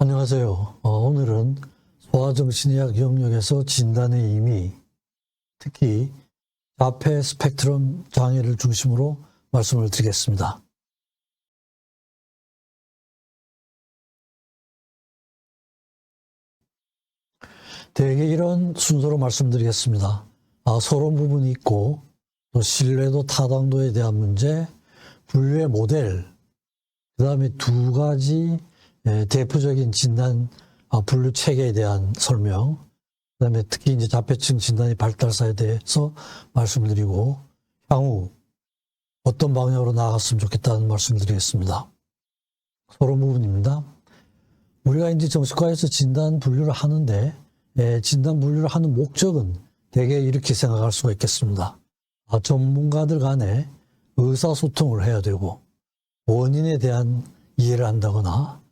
안녕하세요. 오늘은 소아정신의학 영역에서 진단의 의미, 특히 자폐 스펙트럼 장애를 중심으로 말씀을 드리겠습니다. 대개 이런 순서로 말씀드리겠습니다. 서론 부분이 있고, 또 신뢰도 타당도에 대한 문제, 분류의 모델, 그 다음에 두 가지 대표적인 진단 분류 체계에 대한 설명, 그 다음에 특히 이제 자폐증 진단의 발달사에 대해서 말씀드리고, 향후 어떤 방향으로 나아갔으면 좋겠다는 말씀을 드리겠습니다. 서론 부분입니다. 우리가 이제 정신과에서 진단 분류를 하는데, 진단 분류를 하는 목적은 대개 이렇게 생각할 수가 있겠습니다. 전문가들 간에 의사소통을 해야 되고, 원인에 대한 이해를 한다거나,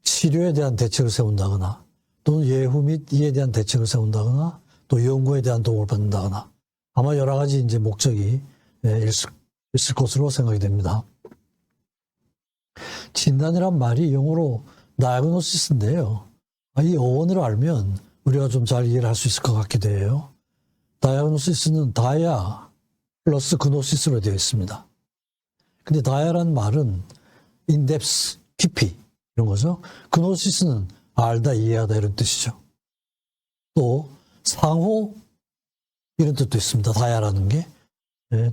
치료에 대한 대책을 세운다거나, 또는 예후 및 이에 대한 대책을 세운다거나, 또 연구에 대한 도움을 받는다거나, 아마 여러 가지 이제 목적이 있을 것으로 생각이 됩니다. 진단이란 말이 영어로 diagnosis인데요. 이 어원을 알면 우리가 좀 잘 이해를 할 수 있을 것 같기도 해요. diagnosis는 다야 플러스 그노시스로 되어 있습니다. 근데 다야란 말은 in-depth, 깊이 이런 거죠. 그노시스는 알다, 이해하다 이런 뜻이죠. 또 상호 이런 뜻도 있습니다. 다야라는 게.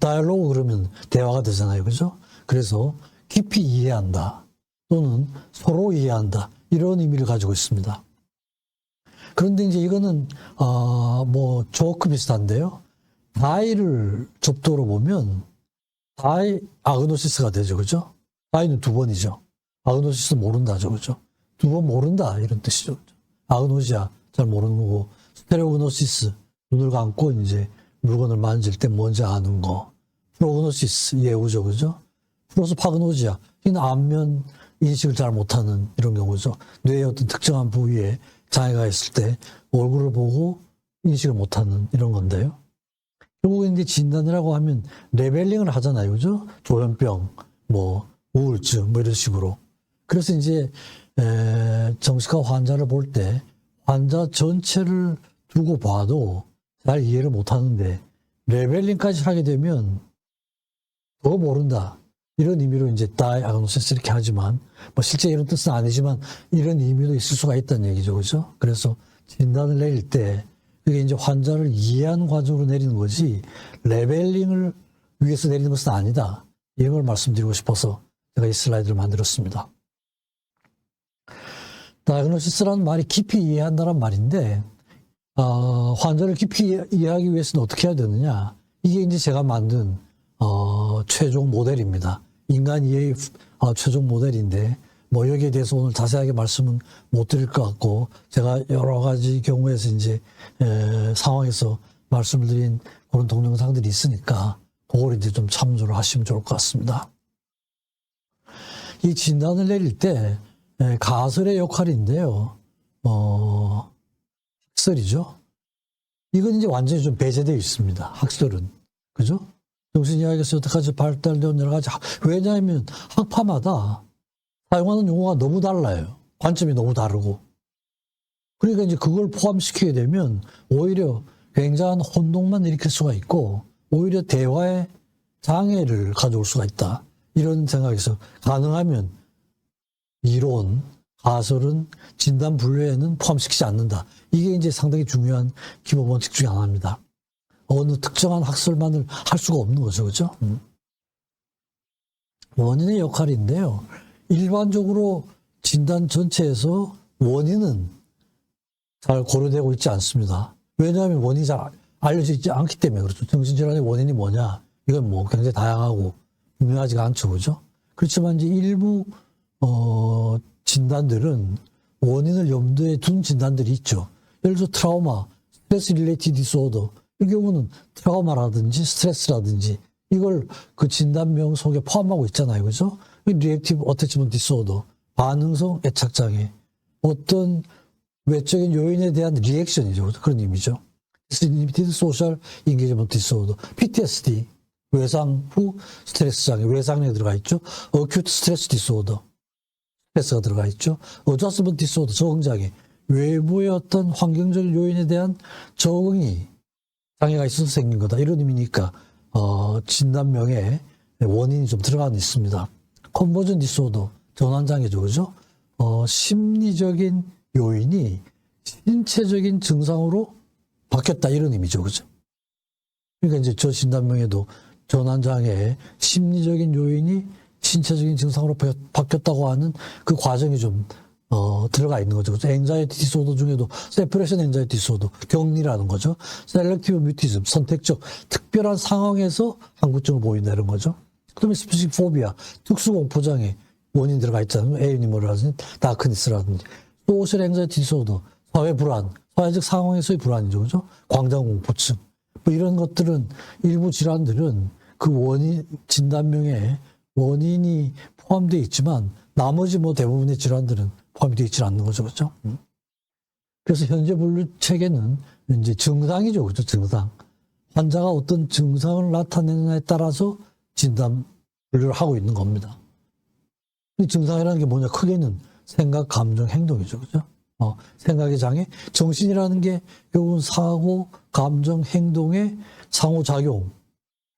다이얼로그 그러면 대화가 되잖아요. 그죠? 그래서 깊이 이해한다 또는 서로 이해한다 이런 의미를 가지고 있습니다. 그런데 이제 이거는 뭐 조크 비슷한데요. 다이를 접두로 보면 다이 아그노시스가 되죠. 그죠? 다이는 두 번이죠. 아그노시스 모른다죠. 그죠? 두 번 모른다 이런 뜻이죠. 아그노시아 잘 모르는 거고, 스테레오그노시스 눈을 감고 이제 물건을 만질 때 뭔지 아는 거, 프로그노시스 예우죠. 그죠? 프로스파그노지아 이는 안면 인식을 잘 못하는 이런 경우죠. 뇌의 어떤 특정한 부위에 장애가 있을 때 얼굴을 보고 인식을 못하는 이런 건데요. 결국은 이제 진단이라고 하면 레벨링을 하잖아요. 그죠? 조현병, 뭐 우울증 뭐 이런 식으로. 그래서 이제 정신과 환자를 볼 때 환자 전체를 두고 봐도 잘 이해를 못하는데 레벨링까지 하게 되면 더 모른다 이런 의미로 이제 다이아그노시스 이렇게 하지만 뭐 실제 이런 뜻은 아니지만 이런 의미도 있을 수가 있다는 얘기죠. 그죠? 그래서 진단을 내릴 때 그게 이제 환자를 이해하는 과정으로 내리는 거지 레벨링을 위해서 내리는 것은 아니다. 이걸 말씀드리고 싶어서 제가 이 슬라이드를 만들었습니다. 다이아그노시스라는 말이 깊이 이해한다는 말인데 환자를 깊이 이해하기 위해서는 어떻게 해야 되느냐. 이게 이제 제가 만든 최종 모델입니다. 인간 이해의 최종 모델인데 뭐 여기에 대해서 오늘 자세하게 말씀은 못 드릴 것 같고 제가 여러 가지 경우에서 이제 상황에서 말씀을 드린 그런 동영상들이 있으니까 그걸 이제 좀 참조를 하시면 좋을 것 같습니다. 이 진단을 내릴 때 가설의 역할인데요. 학설이죠. 이건 이제 완전히 좀 배제되어 있습니다. 학설은. 그죠? 정신의학에서 여태까지 발달되어 여러 가지. 왜냐하면 학파마다 사용하는 용어가 너무 달라요. 관점이 너무 다르고. 그러니까 이제 그걸 포함시키게 되면 오히려 굉장한 혼동만 일으킬 수가 있고 오히려 대화에 장애를 가져올 수가 있다. 이런 생각에서 가능하면 이론, 가설은 진단 분류에는 포함시키지 않는다. 이게 이제 상당히 중요한 기본 원칙 중에 하나입니다. 어느 특정한 학설만을 할 수가 없는 거죠. 그죠? 원인의 역할인데요. 일반적으로 진단 전체에서 원인은 잘 고려되고 있지 않습니다. 왜냐하면 원인이 잘 알려져 있지 않기 때문에 그렇죠. 정신질환의 원인이 뭐냐? 이건 뭐 굉장히 다양하고 분명하지가 않죠. 그죠? 그렇지만 이제 일부 진단들은 원인을 염두에 둔 진단들이 있죠. 예를 들어 트라우마, 스트레스 릴레이티드 디스오더 이 경우는 트라우마라든지 스트레스라든지 이걸 그 진단명 속에 포함하고 있잖아요. 그죠? 리액티브 어태치먼트 디스오더, 반응성 애착장애, 어떤 외적인 요인에 대한 리액션이죠. 그런 의미죠. Limited Social Engagement Disorder, PTSD, 외상 후 스트레스 장애, 외상에 들어가 있죠. Acute Stress Disorder, 스트레스가 들어가 있죠. 어저스먼트 디스오더, 적응장애. 외부의 어떤 환경적 요인에 대한 적응이 장애가 있어서 생긴 거다. 이런 의미니까, 진단명에 원인이 좀 들어가 있습니다. 컨버전 디스오더, 전환장애죠. 그죠? 심리적인 요인이 신체적인 증상으로 바뀌었다. 이런 의미죠. 그죠? 그러니까 이제 저 진단명에도 전환장애의 심리적인 요인이 신체적인 증상으로 바뀌었다고 하는 그 과정이 좀 들어가 있는 거죠. 앵자이티 디소더 중에도 세퍼레이션 앵자이티 디소더, 격리라는 거죠. 셀렉티브 뮤티즘, 선택적, 특별한 상황에서 항구증을 보인다는 거죠. 그다음에 스피식 포비아, 특수공포장애 원인 들어가 있잖아요. 에이니머라든지 다크니스라든지. 소셜 앵자이티 디소더, 사회 불안, 사회적 상황에서의 불안이죠. 그죠? 광장공포증. 뭐 이런 것들은 일부 질환들은 그 원인, 진단명에 원인이 포함되어 있지만 나머지 뭐 대부분의 질환들은 포함이 되어 있지 않는 거죠. 그렇죠? 그래서 현재 분류 체계는 이제 증상이죠. 그렇죠? 증상. 환자가 어떤 증상을 나타내느냐에 따라서 진단 분류를 하고 있는 겁니다. 이 증상이라는 게 뭐냐? 크게는 생각, 감정, 행동이죠. 그렇죠? 생각의 장애, 정신이라는 게 결국은 사고, 감정, 행동의 상호작용에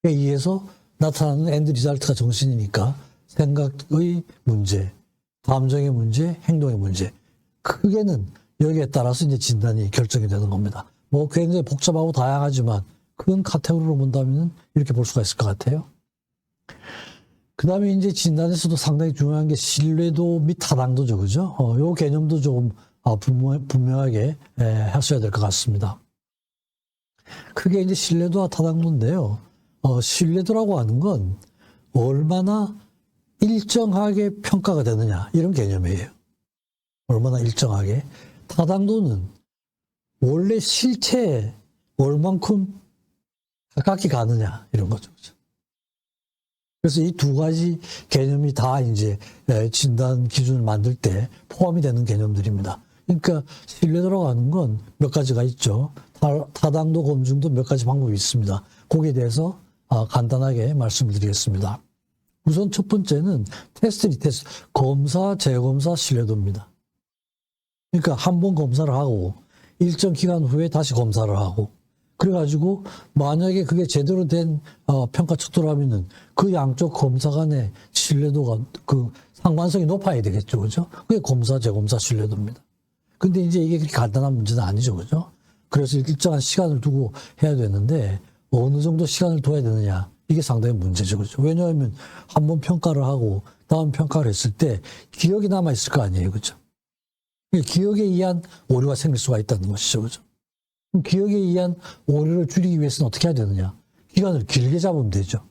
의해서 나타나는 엔드 리잘트가 정신이니까 생각의 문제, 감정의 문제, 행동의 문제. 크게는 여기에 따라서 이제 진단이 결정이 되는 겁니다. 뭐 굉장히 복잡하고 다양하지만 큰 카테고리로 본다면 이렇게 볼 수가 있을 것 같아요. 그 다음에 이제 진단에서도 상당히 중요한 게 신뢰도 및 타당도죠. 그죠? 요 개념도 조금 분명하게 하셔야 될 것 같습니다. 크게 이제 신뢰도와 타당도인데요. 신뢰도라고 하는 건 얼마나 일정하게 평가가 되느냐 이런 개념이에요. 얼마나 일정하게. 타당도는 원래 실체에 얼만큼 가깝게 가느냐 이런 거죠. 그래서 이 두 가지 개념이 다 이제 진단 기준을 만들 때 포함이 되는 개념들입니다. 그러니까 신뢰도라고 하는 건 몇 가지가 있죠. 타당도 검증도 몇 가지 방법이 있습니다. 거기에 대해서 간단하게 말씀을 드리겠습니다. 우선 첫 번째는 테스트, 리테스트, 검사, 재검사 신뢰도입니다. 그러니까 한 번 검사를 하고 일정 기간 후에 다시 검사를 하고 그래가지고 만약에 그게 제대로 된 평가 척도라면은 그 양쪽 검사 간의 신뢰도가 그 상관성이 높아야 되겠죠. 그죠? 그게 검사, 재검사 신뢰도입니다. 근데 이제 이게 그렇게 간단한 문제는 아니죠. 그죠? 그래서 일정한 시간을 두고 해야 되는데 어느 정도 시간을 둬야 되느냐. 이게 상당히 문제죠. 그죠? 왜냐하면 한번 평가를 하고 다음 평가를 했을 때 기억이 남아있을 거 아니에요. 그죠? 기억에 의한 오류가 생길 수가 있다는 것이죠. 그죠? 그럼 기억에 의한 오류를 줄이기 위해서는 어떻게 해야 되느냐? 기간을 길게 잡으면 되죠.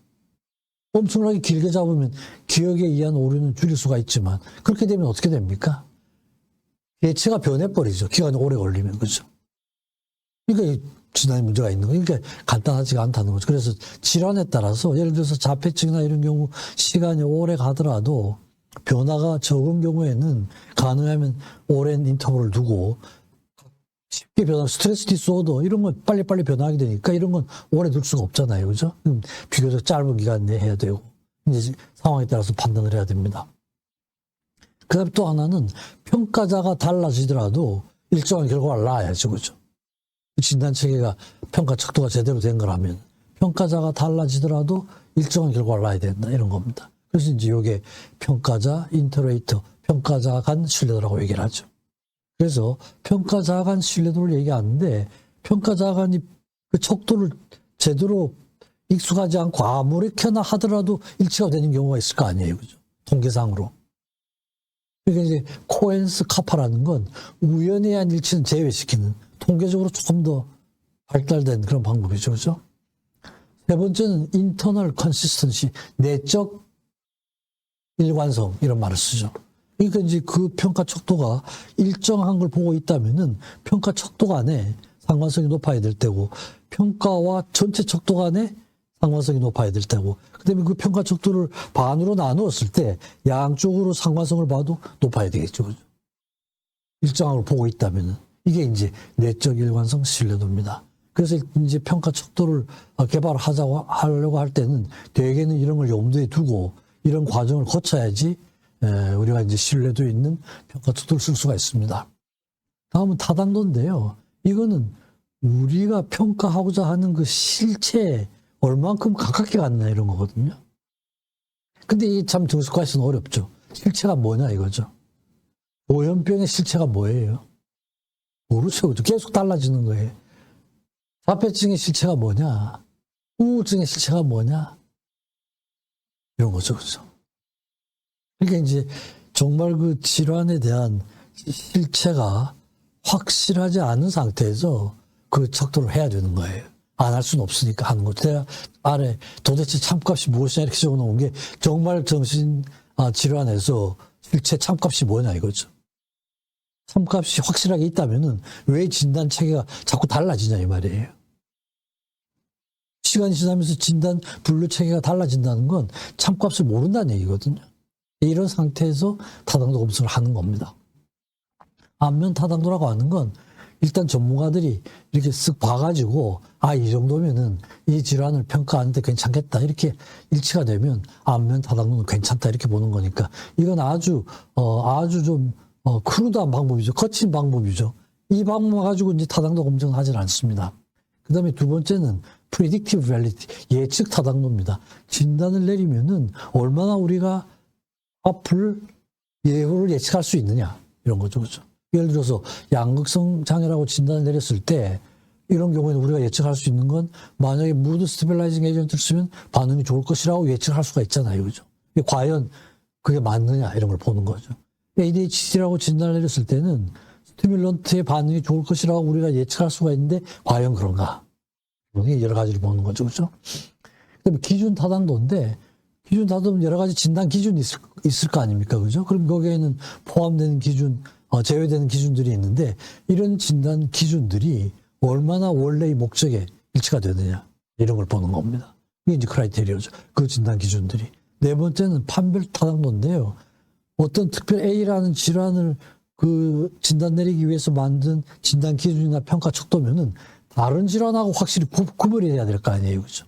엄청나게 길게 잡으면 기억에 의한 오류는 줄일 수가 있지만 그렇게 되면 어떻게 됩니까? 개체가 변해버리죠. 기간이 오래 걸리면. 그죠? 그러니까 진단에 문제가 있는 거예요. 그러니까 간단하지가 않다는 거죠. 그래서 질환에 따라서 예를 들어서 자폐증이나 이런 경우 시간이 오래 가더라도 변화가 적은 경우에는 가능하면 오랜 인터벌을 두고 쉽게 변화, 스트레스 디스오더 이런 건 빨리빨리 변화하게 되니까 이런 건 오래 둘 수가 없잖아요. 그죠? 비교적 짧은 기간 내에 해야 되고 이제 상황에 따라서 판단을 해야 됩니다. 그 다음에 또 하나는 평가자가 달라지더라도 일정한 결과를 낳아야죠. 그죠? 진단 체계가 평가 척도가 제대로 된 거라면 평가자가 달라지더라도 일정한 결과를 낳아야 된다. 이런 겁니다. 그래서 이제 이게 평가자, 인터레이터, 평가자 간 신뢰도라고 얘기를 하죠. 그래서 평가자 간 신뢰도를 얘기하는데 평가자 간이 그 척도를 제대로 익숙하지 않고 아무렇게나 하더라도 일치가 되는 경우가 있을 거 아니에요. 그죠? 통계상으로. 그러니까 이제 코엔스 카파라는 건 우연에 의한 일치는 제외시키는 통계적으로 조금 더 발달된 그런 방법이죠. 그죠? 세 번째는 인터널 컨시스턴시, 내적 일관성 이런 말을 쓰죠. 그러니까 이제 그 평가 척도가 일정한 걸 보고 있다면은 평가 척도 간에 상관성이 높아야 될 때고 평가와 전체 척도 간에 상관성이 높아야 될 때고 그다음에 그 평가 척도를 반으로 나누었을 때 양쪽으로 상관성을 봐도 높아야 되겠죠. 그죠? 일정한 걸 보고 있다면은 이게 이제 내적 일관성 신뢰도입니다. 그래서 이제 평가 척도를 하려고 할 때는 대개는 이런 걸 염두에 두고 이런 과정을 거쳐야지 우리가 이제 신뢰도 있는 평가 툴을 쓸 수가 있습니다. 다음은 타당도인데요. 이거는 우리가 평가하고자 하는 그 실체에 얼만큼 가깝게 갔나 이런 거거든요. 근데 이게 참 정신과에서는 어렵죠. 실체가 뭐냐 이거죠. 오염병의 실체가 뭐예요? 모르죠. 그죠? 계속 달라지는 거예요. 자폐증의 실체가 뭐냐? 우울증의 실체가 뭐냐? 이런 거죠. 그죠? 그러니까 이제 정말 그 질환에 대한 실체가 확실하지 않은 상태에서 그 척도를 해야 되는 거예요. 안 할 수는 없으니까 하는 거죠. 제가 아래 도대체 참값이 무엇이냐 이렇게 적어 놓은 게 정말 정신 질환에서 실체 참값이 뭐냐 이거죠. 참값이 확실하게 있다면은 왜 진단 체계가 자꾸 달라지냐 이 말이에요. 시간이 지나면서 진단 분류 체계가 달라진다는 건 참값을 모른다는 얘기거든요. 이런 상태에서 타당도 검증을 하는 겁니다. 안면 타당도라고 하는 건 일단 전문가들이 이렇게 쓱 봐가지고 이 정도면은 이 질환을 평가하는데 괜찮겠다 이렇게 일치가 되면 안면 타당도는 괜찮다 이렇게 보는 거니까 이건 아주 좀 크루드한 방법이죠. 거친 방법이죠. 이 방법 가지고 이제 타당도 검증을 하진 않습니다. 그 다음에 두 번째는 predictive validity, 예측 타당도입니다. 진단을 내리면은 얼마나 우리가 앞을 예후를 예측할 수 있느냐 이런 거죠. 그렇죠? 예를 들어서 양극성 장애라고 진단을 내렸을 때 이런 경우에는 우리가 예측할 수 있는 건 만약에 무드 스테빌라이징 에이전트를 쓰면 반응이 좋을 것이라고 예측할 수가 있잖아요. 그죠? 과연 그게 맞느냐 이런 걸 보는 거죠. ADHD라고 진단을 내렸을 때는 스티뮬런트의 반응이 좋을 것이라고 우리가 예측할 수가 있는데 과연 그런가? 여러 가지를 보는 거죠. 그죠? 그다음에 기준 타당도인데 기준 타당도는 여러 가지 진단 기준이 있을 거 아닙니까? 그죠? 그럼 거기에는 포함되는 기준, 제외되는 기준들이 있는데 이런 진단 기준들이 얼마나 원래의 목적에 일치가 되느냐 이런 걸 보는 겁니다. 이게 이제 크라이테리어죠. 그 진단 기준들이. 네 번째는 판별 타당도인데요. 어떤 특별 A라는 질환을 그 진단 내리기 위해서 만든 진단 기준이나 평가 척도면은 다른 질환하고 확실히 구별이 돼야 될 거 아니에요. 그죠?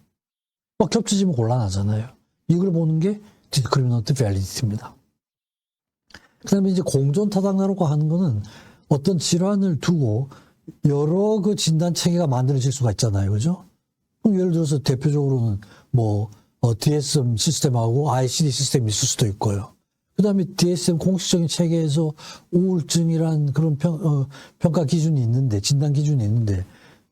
막 겹쳐지면 곤란하잖아요. 이걸 보는 게 discriminant validity입니다. 그 다음에 이제 공존 타당도라고 하는 거는 어떤 질환을 두고 여러 그 진단 체계가 만들어질 수가 있잖아요. 그죠? 그럼 예를 들어서 대표적으로는 DSM 시스템하고 ICD 시스템이 있을 수도 있고요. 그 다음에 DSM 공식적인 체계에서 우울증이란 그런 평가 기준이 있는데, 진단 기준이 있는데,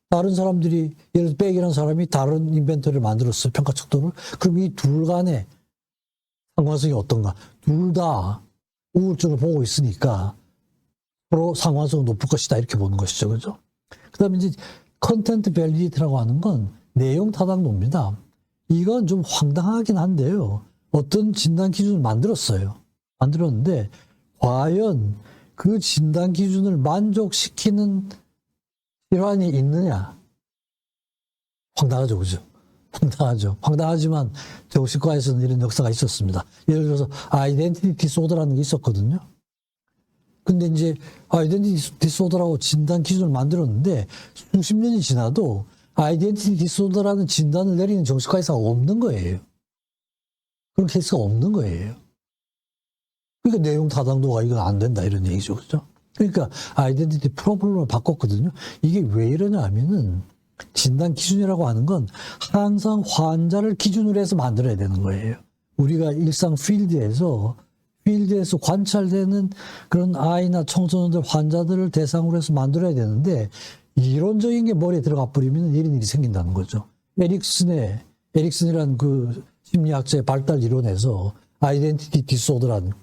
다른 사람들이, 예를 들어 백이라는 사람이 다른 인벤토리를 만들었어요. 평가 척도를. 그럼 이 둘 간의 상관성이 어떤가? 둘 다 우울증을 보고 있으니까 서로 상관성은 높을 것이다. 이렇게 보는 것이죠. 그죠? 그 다음에 이제 컨텐트 밸리디티라고 하는 건 내용 타당도입니다. 이건 좀 황당하긴 한데요. 어떤 진단 기준을 만들었는데 과연 그 진단 기준을 만족시키는 질환이 있느냐? 황당하죠. 그죠? 황당하죠. 황당하지만 정신과에서는 이런 역사가 있었습니다. 예를 들어서 아이덴티티 디소더라는 게 있었거든요. 근데 이제 아이덴티티 디소더라고 진단 기준을 만들었는데 수십 년이 지나도 아이덴티티 디소더라는 진단을 내리는 정신과 의사가 없는 거예요. 그런 케이스가 없는 거예요. 그러니까 내용 타당도가 이건 안 된다 이런 얘기죠. 그죠? 그러니까 아이덴티티 프로블럼을 바꿨거든요. 이게 왜 이러냐 하면은 진단 기준이라고 하는 건 항상 환자를 기준으로 해서 만들어야 되는 거예요. 우리가 일상 필드에서 관찰되는 그런 아이나 청소년들 환자들을 대상으로 해서 만들어야 되는데 이론적인 게 머리에 들어가 버리면 이런 일이 생긴다는 거죠. 에릭슨이라는 그 심리학자의 발달 이론에서 아이덴티티 디소더란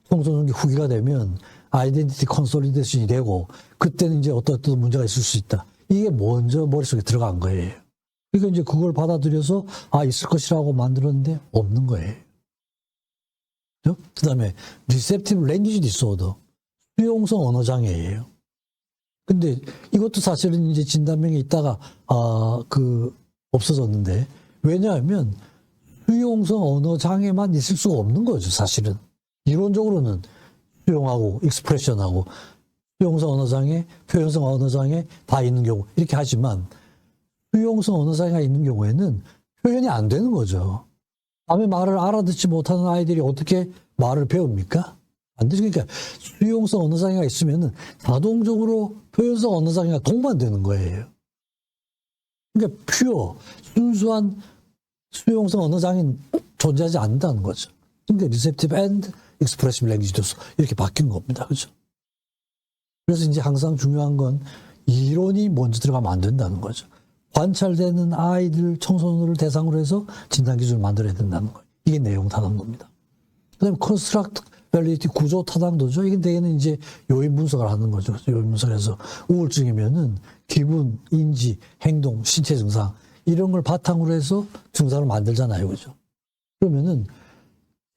청소년기 후기가 되면 아이덴티티 컨솔리데이션이 되고 그때는 이제 어떤 문제가 있을 수 있다. 이게 먼저 머릿속에 들어간 거예요. 그러니까 이제 그걸 받아들여서 있을 것이라고 만들었는데 없는 거예요. 그 다음에 Receptive Language Disorder, 수용성 언어 장애예요. 근데 이것도 사실은 이제 진단명이 있다가 없어졌는데 왜냐하면 수용성 언어 장애만 있을 수가 없는 거죠. 사실은 이론적으로는 수용하고 익스프레션하고 수용성 언어장애, 표현성 언어장애 다 있는 경우 이렇게 하지만 수용성 언어장애가 있는 경우에는 표현이 안 되는 거죠. 남의 말을 알아듣지 못하는 아이들이 어떻게 말을 배웁니까? 안 되죠. 그러니까 수용성 언어 장애가 있으면은 자동적으로 표현성 언어 장애가 동반되는 거예요. 그러니까 순수한 수용성 언어 장애는 존재하지 않는다는 거죠. 그러니까 receptive and expressive language로서 이렇게 바뀐 겁니다. 그죠? 그래서 이제 항상 중요한 건 이론이 먼저 들어가면 안 된다는 거죠. 관찰되는 아이들, 청소년을 대상으로 해서 진단 기준을 만들어야 된다는 거예요. 이게 내용 타당도입니다. 그 다음에 construct validity 구조 타당도죠. 이게 대개는 이제 요인 분석을 하는 거죠. 요인 분석에서 우울증이면은 기분, 인지, 행동, 신체 증상 이런 걸 바탕으로 해서 증상을 만들잖아요. 그죠? 그러면은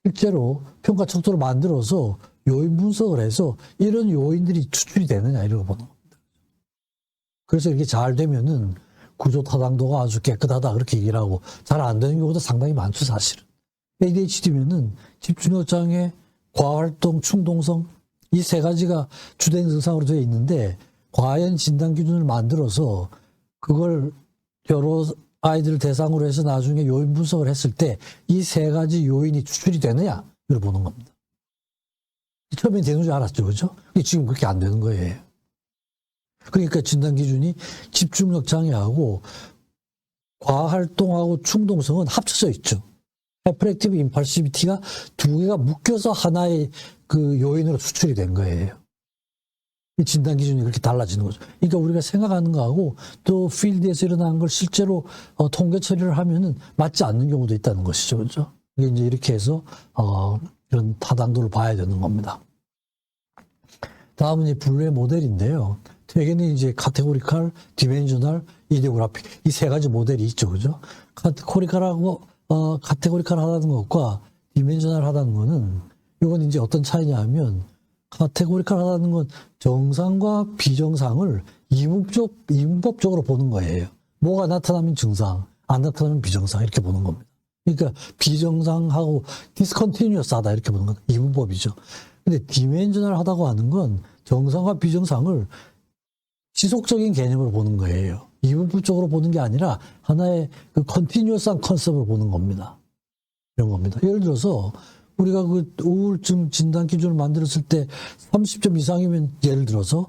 실제로 평가 척도를 만들어서 요인 분석을 해서 이런 요인들이 추출이 되느냐 이런 거 보는 겁니다. 그래서 이렇게 잘 되면은 구조 타당도가 아주 깨끗하다 그렇게 얘기를 하고 잘 안 되는 경우도 상당히 많죠 사실은. ADHD면은 집중력 장애, 과활동, 충동성 이 세 가지가 주된 증상으로 되어 있는데 과연 진단 기준을 만들어서 그걸 여러 아이들을 대상으로 해서 나중에 요인 분석을 했을 때 이 세 가지 요인이 추출이 되느냐 이걸 보는 겁니다. 처음엔 되는 줄 알았죠, 그죠? 근데 지금 그렇게 안 되는 거예요. 그러니까 진단 기준이 집중력 장애하고 과활동하고 충동성은 합쳐져 있죠. Hyperactive Impulsivity가 두 개가 묶여서 하나의 그 요인으로 추출이 된 거예요. 진단 기준이 그렇게 달라지는 거죠. 그러니까 우리가 생각하는 거하고 또 필드에서 일어나는 걸 실제로 통계 처리를 하면은 맞지 않는 경우도 있다는 것이죠, 그렇죠? 이게 이제 이렇게 해서 이런 타당도를 봐야 되는 겁니다. 다음은 이제 블루의 모델인데요. 대개는 이제 카테고리칼, 디멘셔널, 이데오그래픽 이 세 가지 모델이 있죠, 그죠? 카테고리칼 하다는 것과 디멘셔널 하다는 거는 이건 이제 어떤 차이냐 하면 카테고리칼 하다는 건 정상과 비정상을 이분법적으로 보는 거예요. 뭐가 나타나면 증상, 안 나타나면 비정상 이렇게 보는 겁니다. 그러니까 비정상하고 디스컨티뉴어스 하다 이렇게 보는 건 이분법이죠. 근데 디멘셔널 하다고 하는 건 정상과 비정상을 지속적인 개념으로 보는 거예요. 이분법적으로 보는 게 아니라 하나의 그 컨티뉴어스한 컨셉을 보는 겁니다. 이런 겁니다. 예를 들어서 우리가 그 우울증 진단 기준을 만들었을 때 30점 이상이면 예를 들어서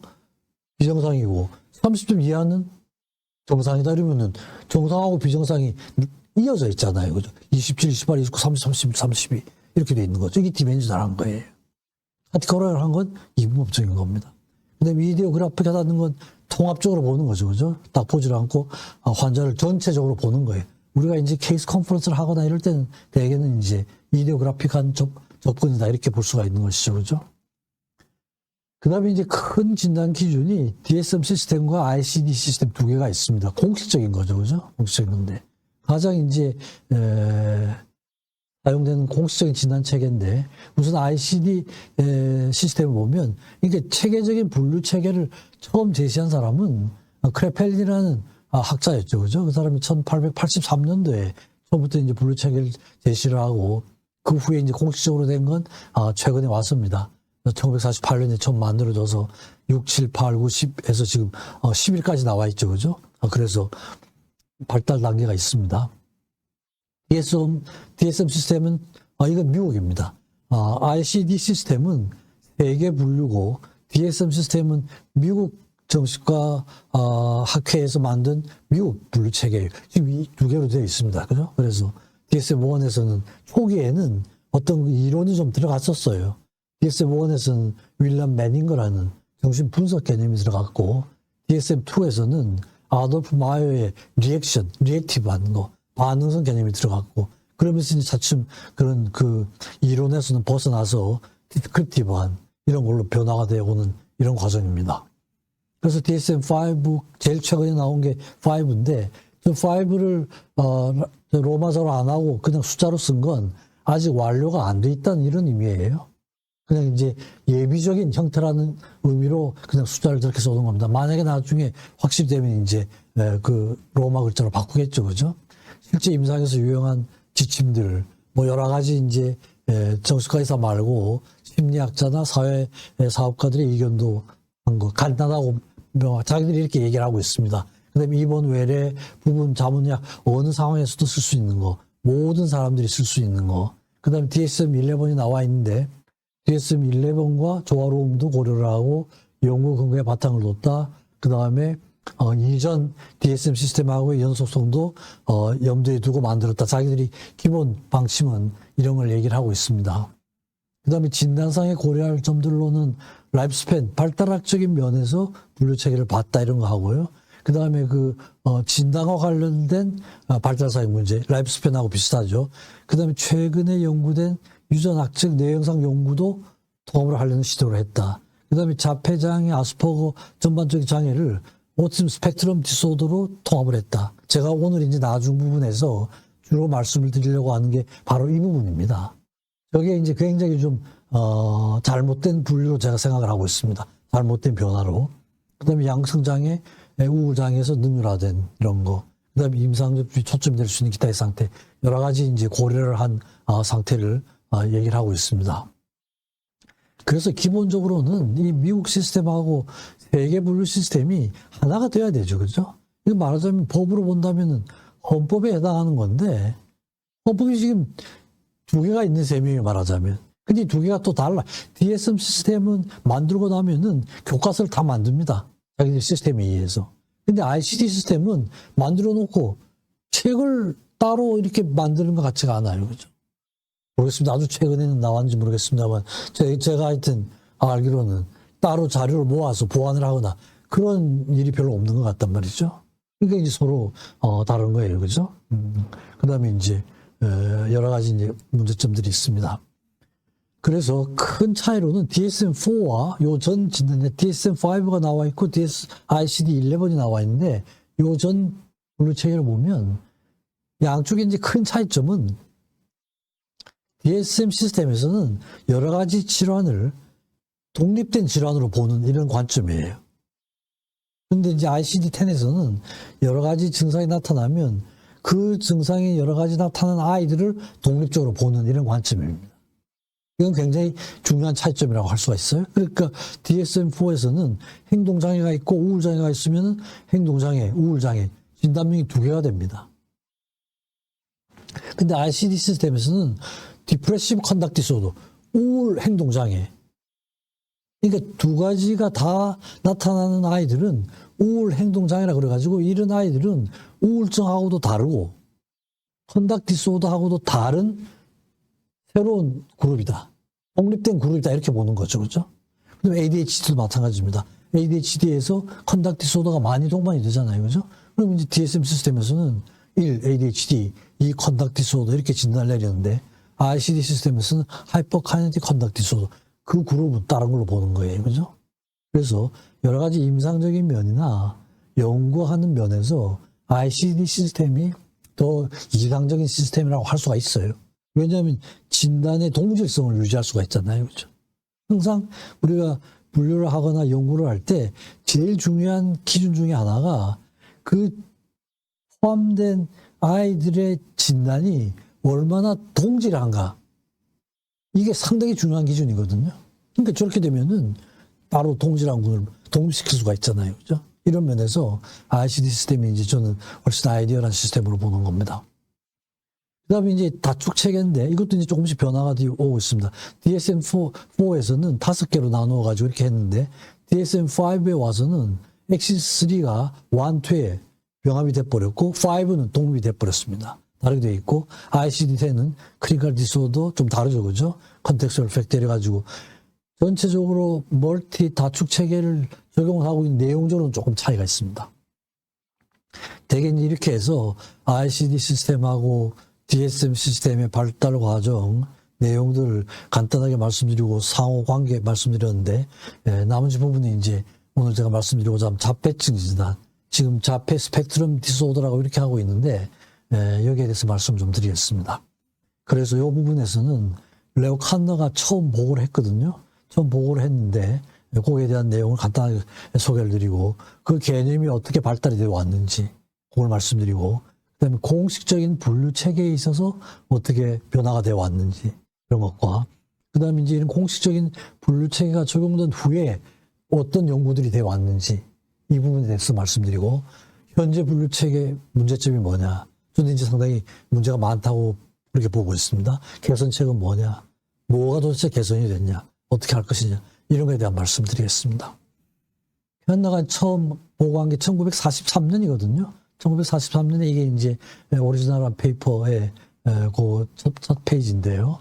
비정상이고 30점 이하는 정상이다 이러면은 정상하고 비정상이 이어져 있잖아요. 그죠? 27, 28, 29, 30, 31, 32 이렇게 돼 있는 거죠. 이게 디멘셔널한 거예요. 카테고리칼한 건 이분법적인 겁니다. 그다음에 이데오그래픽 하다는 건 통합적으로 보는 거죠. 그죠? 딱 보질 않고 환자를 전체적으로 보는 거예요. 우리가 이제 케이스 컨퍼런스를 하거나 이럴 때는 대개는 이제 이데오그래픽한 접근이다 이렇게 볼 수가 있는 것이죠. 그죠? 그 다음에 이제 큰 진단 기준이 DSM 시스템과 ICD 시스템 두 개가 있습니다. 공식적인 거죠. 그죠? 공식적인 건데. 가장 이제, 사용되는 공식적인 진단 체계인데, 우선 ICD 시스템을 보면, 이게 체계적인 분류 체계를 처음 제시한 사람은 크레펠린이라는 학자였죠. 그죠? 그 사람이 1883년도에 처음부터 이제 분류 체계를 제시를 하고, 그 후에 이제 공식적으로 된 건 최근에 왔습니다. 1948년에 처음 만들어져서 6, 7, 8, 9, 10에서 지금 11까지 나와 있죠. 그죠? 그래서 발달 단계가 있습니다. DSM 시스템은, 이건 미국입니다. ICD 시스템은 세계 분류고, DSM 시스템은 미국 정식과 학회에서 만든 미국 분류 체계예요. 지금 이 두 개로 되어 있습니다. 그죠? 그래서 DSM-1에서는 초기에는 어떤 이론이 좀 들어갔었어요. DSM-1에서는 윌리엄 매닝거라는 정신 분석 개념이 들어갔고, DSM-2에서는 아돌프 마이어의 리액티브한 거, 반응성 개념이 들어갔고, 그러면서 이제 차츰 그런 그 이론에서는 벗어나서 디스크립티브한 이런 걸로 변화가 되어 오는 이런 과정입니다. 그래서 DSM-5 제일 최근에 나온 게 5인데, 저 5를 로마자로 안 하고 그냥 숫자로 쓴 건 아직 완료가 안 돼 있다는 이런 의미예요. 그냥 이제 예비적인 형태라는 의미로 그냥 숫자를 저렇게 써놓은 겁니다. 만약에 나중에 확실히 되면 이제 그 로마 글자로 바꾸겠죠, 그죠? 실제 임상에서 유용한 지침들, 뭐 여러 가지 이제 정신과 의사 말고 심리학자나 사회 사업가들의 의견도 한 거 간단하고 자기들이 이렇게 얘기를 하고 있습니다. 그다음에 입원 외래 부분 자문약 어느 상황에서도 쓸 수 있는 거 모든 사람들이 쓸 수 있는 거. 그 다음에 DSM-11이 나와 있는데 DSM-11과 조화로움도 고려를 하고 연구 근거에 바탕을 뒀다. 그 다음에 이전 DSM 시스템하고의 연속성도 염두에 두고 만들었다. 자기들이 기본 방침은 이런 걸 얘기를 하고 있습니다. 그 다음에 진단상에 고려할 점들로는 라이프스팬, 발달학적인 면에서 분류체계를 봤다 이런 거 하고요. 그 다음에 진단과 관련된 발달사의 문제, 라이프스팬하고 비슷하죠. 그 다음에 최근에 연구된 유전학적 뇌영상 연구도 통합을 하려는 시도를 했다. 그 다음에 자폐장애, 아스퍼거 전반적인 장애를 오티즘 스펙트럼 디소더로 통합을 했다. 제가 오늘 이제 나중 부분에서 주로 말씀을 드리려고 하는 게 바로 이 부분입니다. 저게 이제 굉장히 좀 잘못된 분류로 제가 생각을 하고 있습니다. 잘못된 변화로. 그 다음에 양성장애, 우울장애에서 능률화된 이런 거. 그 다음에 임상접촉이 초점이 될 수 있는 기타의 상태. 여러 가지 이제 고려를 한 상태를 얘기를 하고 있습니다. 그래서 기본적으로는 이 미국 시스템하고 세계 분류 시스템이 하나가 돼야 되죠. 그죠? 이거 말하자면 법으로 본다면은 헌법에 해당하는 건데, 헌법이 지금 두 개가 있는 셈이에요, 말하자면. 근데 이 두 개가 또 달라. DSM 시스템은 만들고 나면은 교과서를 다 만듭니다. 자기들 시스템에 의해서. 근데 ICD 시스템은 만들어 놓고 책을 따로 이렇게 만드는 것 같지가 않아요. 그죠? 모르겠습니다. 아주 최근에는 나왔는지 모르겠습니다만, 제가 하여튼 알기로는 따로 자료를 모아서 보완을 하거나 그런 일이 별로 없는 것 같단 말이죠. 그러니까 이제 서로 다른 거예요. 그죠? 그 다음에 이제 여러 가지 이제 문제점들이 있습니다. 그래서 큰 차이로는 DSM-4와 요 전 진단제 DSM-5가 나와 있고 ICD-11이 나와 있는데 요 전 분류 체계를 보면 양쪽에 이제 큰 차이점은 DSM 시스템에서는 여러 가지 질환을 독립된 질환으로 보는 이런 관점이에요. 근데 이제 ICD-10에서는 여러 가지 증상이 나타나면 그 증상이 여러 가지 나타난 아이들을 독립적으로 보는 이런 관점입니다. 이건 굉장히 중요한 차이점이라고 할 수가 있어요. 그러니까 DSM-4에서는 행동장애가 있고 우울장애가 있으면 행동장애, 우울장애, 진단명이 두 개가 됩니다. 근데 ICD 시스템에서는 Depressive Conduct Disorder, 우울 행동장애. 그러니까 두 가지가 다 나타나는 아이들은 우울 행동장애라 그래가지고 이런 아이들은 우울증하고도 다르고 컨덕트 디소더하고도 다른 새로운 그룹이다. 독립된 그룹이다. 이렇게 보는 거죠. 그렇죠? 그다음에 ADHD도 마찬가지입니다. ADHD에서 컨덕트 디소더가 많이 동반이 되잖아요. 그죠? 그럼 이제 DSM 시스템에서는 1. ADHD, 2. 컨덕트 디소더 이렇게 진단을 내리는데 ICD 시스템에서는 하이퍼카이네틱 컨덕트 디소더 그 그룹은 다른 걸로 보는 거예요. 그죠? 그래서 여러 가지 임상적인 면이나 연구하는 면에서 ICD 시스템이 더 이상적인 시스템이라고 할 수가 있어요. 왜냐하면 진단의 동질성을 유지할 수가 있잖아요. 그렇죠? 항상 우리가 분류를 하거나 연구를 할 때 제일 중요한 기준 중에 하나가 그 포함된 아이들의 진단이 얼마나 동질한가. 이게 상당히 중요한 기준이거든요. 그러니까 저렇게 되면은 바로 동질한 군을 독립시킬 수가 있잖아요. 그죠? 이런 면에서 ICD 시스템이 이제 저는 훨씬 아이디어란 시스템으로 보는 겁니다. 그 다음에 이제 다축 체계인데 이것도 이제 조금씩 변화가 오고 있습니다. DSM-4에서는 5개로 나누어가지고 이렇게 했는데 DSM-5에 와서는 엑시스3가 1, 2에 병합이 돼버렸고 5는 독립이 돼버렸습니다. 다르게 되어 있고 ICD-10은 클리니컬 디소더 좀 다르죠. 그죠? 컨텍스트얼 팩트 이래가지고 전체적으로 멀티 다축 체계를 적용을 하고 있는 내용적으로는 조금 차이가 있습니다. 대개 이렇게 해서 ICD 시스템하고 DSM 시스템의 발달 과정 내용들을 간단하게 말씀드리고 상호 관계 말씀드렸는데 나머지 부분이 이제 오늘 제가 말씀드리고자 하면 자폐증 진단 지금 자폐 스펙트럼 디소더라고 이렇게 하고 있는데 여기에 대해서 말씀 좀 드리겠습니다. 그래서 이 부분에서는 레오 칸너가 처음 보고를 했거든요. 처음 보고를 했는데 거기에 대한 내용을 간단하게 소개를 드리고 그 개념이 어떻게 발달이 되어 왔는지 그걸 말씀드리고 그다음에 공식적인 분류 체계에 있어서 어떻게 변화가 되어 왔는지 이런 것과 그다음에 이제 이런 공식적인 분류 체계가 적용된 후에 어떤 연구들이 되어 왔는지 이 부분에 대해서 말씀드리고 현재 분류 체계 문제점이 뭐냐 저는 이제 상당히 문제가 많다고 그렇게 보고 있습니다. 개선책은 뭐냐? 뭐가 도대체 개선이 됐냐? 어떻게 할 것이냐? 이런 거에 대한 말씀드리겠습니다. 칸너가 처음 보고한 게 1943년이거든요. 1943년에 이게 이제 오리지널한 페이퍼의 그 첫 페이지인데요.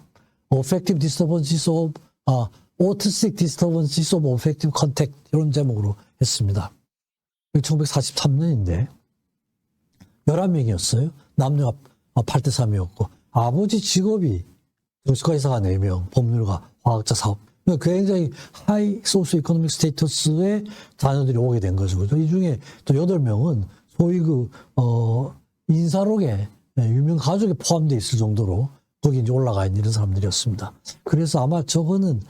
Affective disturbances of, autistic disturbances of affective contact 이런 제목으로 했습니다. 1943년인데 11명이었어요. 남녀가 8대 3이었고 아버지 직업이 정신과 의사가 4명, 법률가, 화학자, 사업. 굉장히 하이 소스 이코노믹 스테이터스의 자녀들이 오게 된 거죠. 그죠? 이 중에 또 8명은 소위 인사록에 유명 가족에 포함되어 있을 정도로 거기 이제 올라가 있는 이런 사람들이었습니다. 그래서 아마 저거는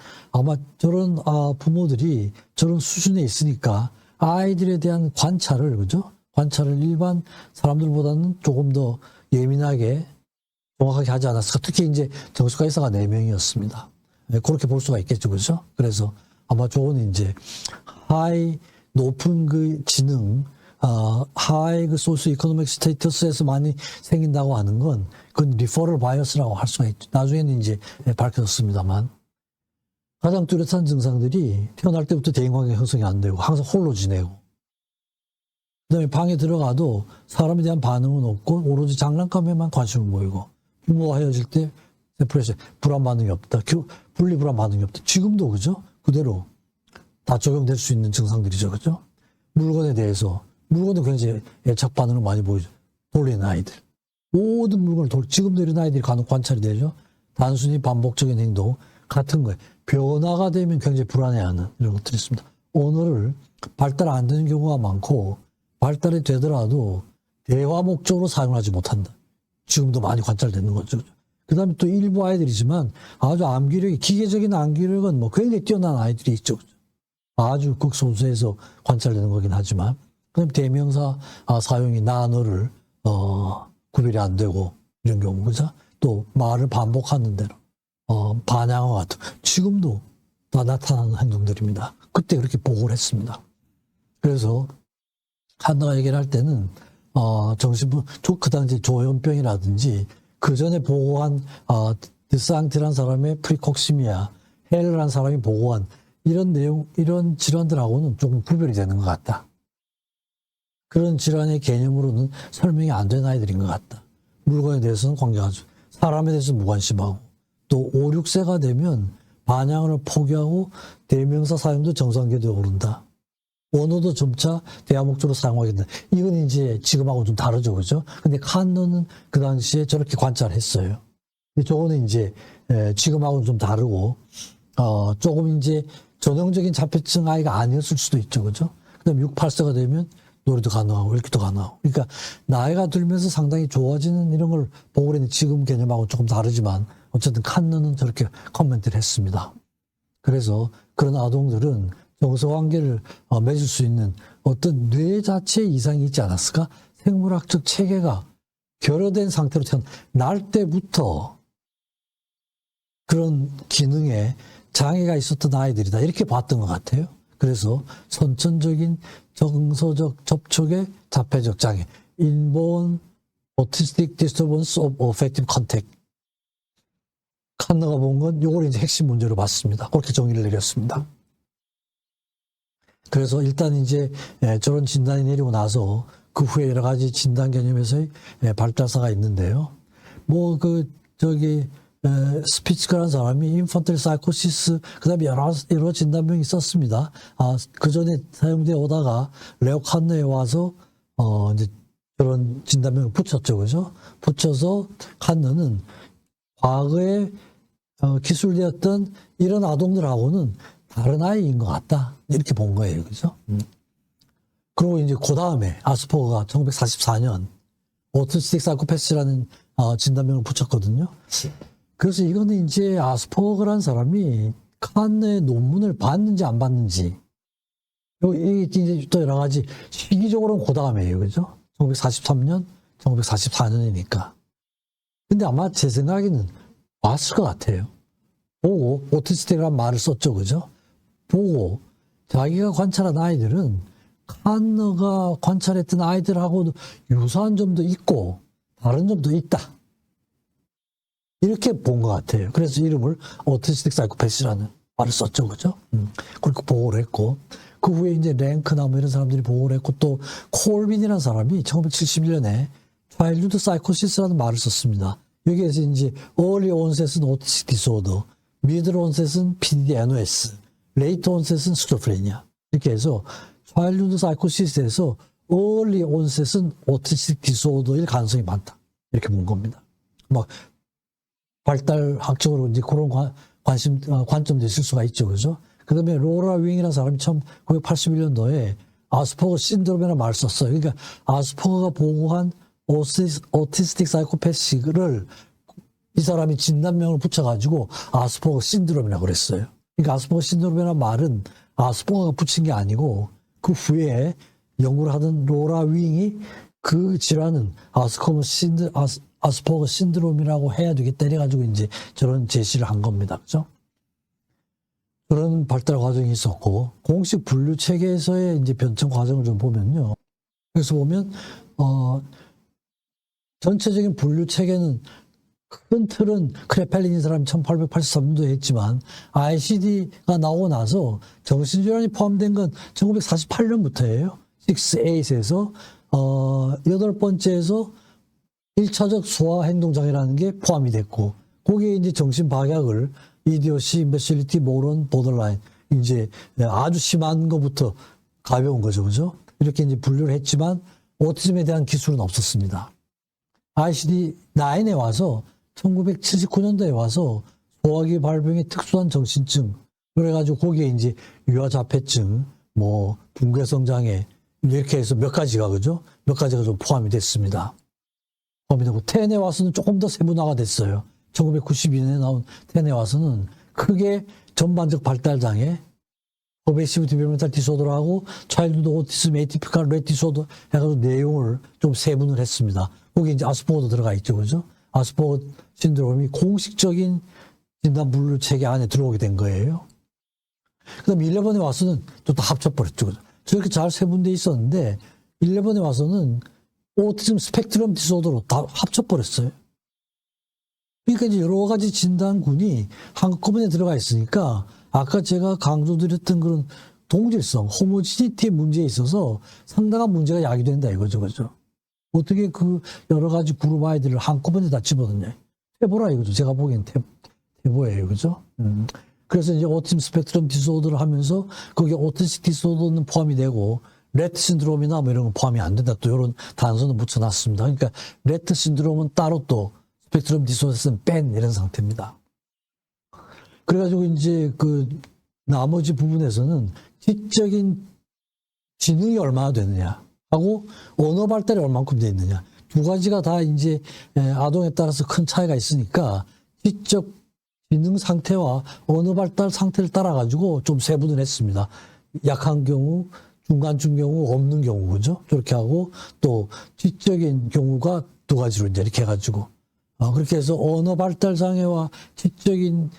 저런 부모들이 저런 수준에 있으니까 아이들에 대한 관찰을, 그죠? 관찰을 일반 사람들보다는 조금 더 예민하게 정확하게 하지 않았을까. 특히 이제 정신과 의사가 4명이었습니다. 네, 그렇게 볼 수가 있겠죠. 그죠? 그래서 아마 저거는 이제 높은 그 지능, 하이 그 소스 이코노믹 스테이터스에서 많이 생긴다고 하는 건 그건 리퍼럴 바이어스라고 할 수가 있죠. 나중에는 이제 밝혀졌습니다만 가장 뚜렷한 증상들이 태어날 때부터 대인관계 형성이 안 되고 항상 홀로 지내고 그다음에 방에 들어가도 사람에 대한 반응은 없고 오로지 장난감에만 관심을 보이고 부모와 헤어질 때 디프레션, 불안 반응이 없다. 분리 불안 반응이 없다. 지금도 그죠? 그대로 다 적용될 수 있는 증상들이죠. 그죠? 물건에 대해서 물건도 굉장히 애착 반응을 많이 보이죠. 돌리는 아이들. 모든 물건을 지금도 이런 아이들이 간혹 관찰이 되죠. 단순히 반복적인 행동 같은 거예요. 변화가 되면 굉장히 불안해하는 이런 것들이 있습니다. 언어를 발달 안 되는 경우가 많고 발달이 되더라도 대화 목적으로 사용하지 못한다. 지금도 많이 관찰되는 거죠. 그 다음에 또 일부 아이들이지만 아주 암기력이, 기계적인 암기력은 뭐 굉장히 뛰어난 아이들이 있죠. 아주 극소수에서 관찰되는 거긴 하지만, 그 다음에 대명사 사용이 나, 너를, 구별이 안 되고, 이런 경우, 그죠? 또 말을 반복하는 대로, 반항어 같은, 지금도 다 나타나는 행동들입니다. 그때 그렇게 보고를 했습니다. 그래서, 한나가 얘기를 할 때는, 그 당시 조현병이라든지, 그 전에 보고한 드상티란 사람의 프리콕시미아, 헬이라는 사람이 보고한 이런 내용, 이런 질환들하고는 조금 구별이 되는 것 같다. 그런 질환의 개념으로는 설명이 안 되는 아이들인 것 같다. 물건에 대해서는 관계하죠. 사람에 대해서는 무관심하고 또 5, 6세가 되면 반향을 포기하고 대명사 사용도 정상궤도에 오른다. 언어도 점차 대화 목적으로 사용하게 된다. 이건 이제 지금하고 좀 다르죠, 그죠? 근데 칸너는 그 당시에 저렇게 관찰했어요. 근데 저거는 이제 지금하고는 좀 다르고, 조금 이제 전형적인 자폐증 아이가 아니었을 수도 있죠, 그죠? 그 다음에 6, 8세가 되면 노래도 가능하고, 읽기도 가능하고. 그러니까 나이가 들면서 상당히 좋아지는 이런 걸 보고 그랬는데 지금 개념하고 조금 다르지만, 어쨌든 칸너는 저렇게 코멘트를 했습니다. 그래서 그런 아동들은 정서관계를 맺을 수 있는 어떤 뇌 자체에 이상이 있지 않았을까? 생물학적 체계가 결여된 상태로 태어날 때부터 그런 기능에 장애가 있었던 아이들이다. 이렇게 봤던 것 같아요. 그래서 선천적인 정서적 접촉의 자폐적 장애, Inborn Autistic Disturbance of Affective Contact. 칸너가 본 건 요걸 이제 핵심 문제로 봤습니다. 그렇게 정의를 내렸습니다. 그래서 일단 이제 저런 진단이 내리고 나서 그 후에 여러 가지 진단 개념에서의 발달사가 있는데요. 뭐 스피츠카라는 사람이 인펀틀 사이코시스, 그 다음에 여러 진단명이 있었습니다. 그 전에 사용되어 오다가 레오 칸너에 와서 이제 저런 진단명을 붙였죠. 그죠? 붙여서 칸너는 과거에 기술되었던 이런 아동들하고는 다른 아이인 것 같다. 이렇게 본 거예요. 그죠? 그리고 이제 그 다음에 아스퍼거가 1944년 오티스틱 사이코패스라는 진단명을 붙였거든요. 그래서 이거는 이제 아스퍼거라는 사람이 칸너의 논문을 봤는지 안 봤는지, 이게 이제 또 여러 가지 시기적으로는 그 다음에요. 그죠? 1943년, 1944년이니까. 근데 아마 제 생각에는 봤을 것 같아요. 보고 오티스틱이라는 말을 썼죠. 그죠? 보고 자기가 관찰한 아이들은 칸너가 관찰했던 아이들하고도 유사한 점도 있고 다른 점도 있다. 이렇게 본 것 같아요. 그래서 이름을 오티스틱 사이코패스라는 말을 썼죠. 그죠? 그렇게 보고를 했고, 그 후에 이제 랭크나 뭐 이런 사람들이 보고를 했고, 또 콜빈이라는 사람이 1971년에 차일드드 사이코시스라는 말을 썼습니다. 여기에서 이제 early onset은 autistic disorder, middle onset은 PDD-NOS, late onset은 스키조프레니아. 이렇게 해서 차일드드 사이코시스에서 early onset은 autistic disorder일 가능성이 많다. 이렇게 본 겁니다. 막 발달학적으로 이제 그런 관점도 있을 수가 있죠. 그죠? 그 다음에 로라 윙이라는 사람이 1981년도에 아스퍼거 신드롬이라는 말을 썼어요. 그러니까 아스퍼거가 보고한 오티스틱 사이코패스를 이 사람이 진단명을 붙여가지고 아스퍼거 신드롬이라고 그랬어요. 그러니까 아스퍼거 신드롬이라는 말은 아스퍼거가 붙인 게 아니고 그 후에 연구를 하던 로라 윙이 그 질환은 아스퍼거 신드롬이라고 해야 되겠다 이래가지고 이제 저런 제시를 한 겁니다. 그죠? 그런 발달 과정이 있었고, 공식 분류 체계에서의 이제 변천 과정을 좀 보면요. 그래서 보면, 전체적인 분류 체계는 큰 틀은 크레펠린이 사람이 1883년도에 했지만, ICD가 나오고 나서 정신질환이 포함된 건 1948년부터예요. 6-8에서, 8번째에서 1차적 소아행동장애라는 게 포함이 됐고, 거기에 이제 정신박약을 이디오시, 임베실리티, 모론, 보더라인, 이제 아주 심한 것부터 가벼운 거죠. 그죠? 이렇게 이제 분류를 했지만, 오티즘에 대한 기술은 없었습니다. ICD-9에 와서, 1979년도에 와서, 소화기 발병의 특수한 정신증, 그래가지고 거기에 이제 유아자폐증, 뭐, 붕괴성장애, 이렇게 해서 몇 가지가, 그죠? 몇 가지가 좀 포함이 됐습니다. 포함이 되고, 10에 와서는 조금 더 세분화가 됐어요. 1992년에 나온 10에 와서는 크게 전반적 발달장애, 퍼베이시브 디벨롭멘탈 디소더라고 차일드드 오티즘, 에이티피컬 레트 디소더 해가지고 내용을 좀 세분을 했습니다. 거기 이제 아스퍼거도 들어가 있죠. 그죠? 아스퍼거 신드롬이 공식적인 진단 분류 체계 안에 들어오게 된 거예요. 그 다음에 11에 와서는 또 다 합쳐버렸죠. 그죠? 저렇게 잘 세분돼 있었는데 11에 와서는 오티즘 스펙트럼 디소더로 다 합쳐버렸어요. 그러니까 이제 여러 가지 진단군이 한꺼번에 들어가 있으니까 아까 제가 강조드렸던 그런 동질성, 호모지니티의 문제에 있어서 상당한 문제가 야기된다 이거죠. 그죠? 어떻게 그 여러 가지 그룹 아이들을 한꺼번에 다 집어넣냐. 태보라 이거죠. 제가 보기엔 태보예요. 그죠? 그래서 이제 오티즘 스펙트럼 디소더를 하면서 거기에 오티스틱 디소더는 포함이 되고 레트 신드롬이나 뭐 이런 건 포함이 안 된다. 또 이런 단서는 붙여놨습니다. 그러니까 레트 신드롬은 따로 또 스펙트럼 디소더는 뺀 이런 상태입니다. 그래가지고 이제 그 나머지 부분에서는 지적인 지능이 얼마나 되느냐 하고 언어 발달이 얼만큼 돼 있느냐 두 가지가 다 이제 아동에 따라서 큰 차이가 있으니까 지적 지능 상태와 언어 발달 상태를 따라 가지고 좀 세분을 했습니다. 약한 경우, 중간쯤 경우, 없는 경우 그죠? 저렇게 하고 또 지적인 경우가 두 가지로 이제 이렇게 해가지고. 그렇게 해서 언어 발달 장애와 지적인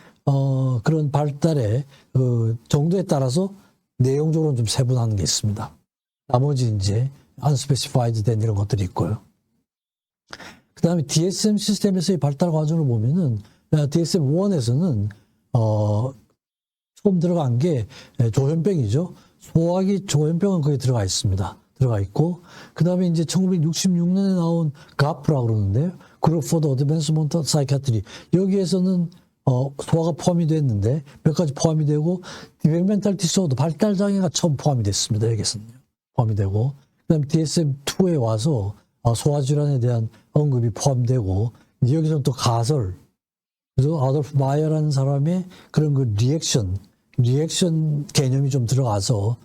그런 발달의 그 정도에 따라서 내용적으로는 좀 세분하는 게 있습니다. 나머지 이제 unspecified 된 이런 것들이 있고요. 그 다음에 DSM 시스템에서의 발달 과정을 보면은 DSM-1에서는 처음 들어간 게 조현병이죠. 소화기 조현병은 거기 들어가 있습니다. 들어가 있고 그 다음에 이제 1966년에 나온 GAP라고 그러는데요. Group for the Advancement of Psychiatry. 여기에서는 소화가 포함이 됐는데 몇 가지 포함이 되고 디벨멘탈 디소더 발달장애가 처음 포함이 됐습니다. 여기에서는요. 포함이 되고 그다음에 DSM-2에 와서 소화질환에 대한 언급이 포함되고 이제 여기서는 또 가설 그래서 아돌프 마이어라는 사람의 그런 그 리액션 개념이 좀 들어가서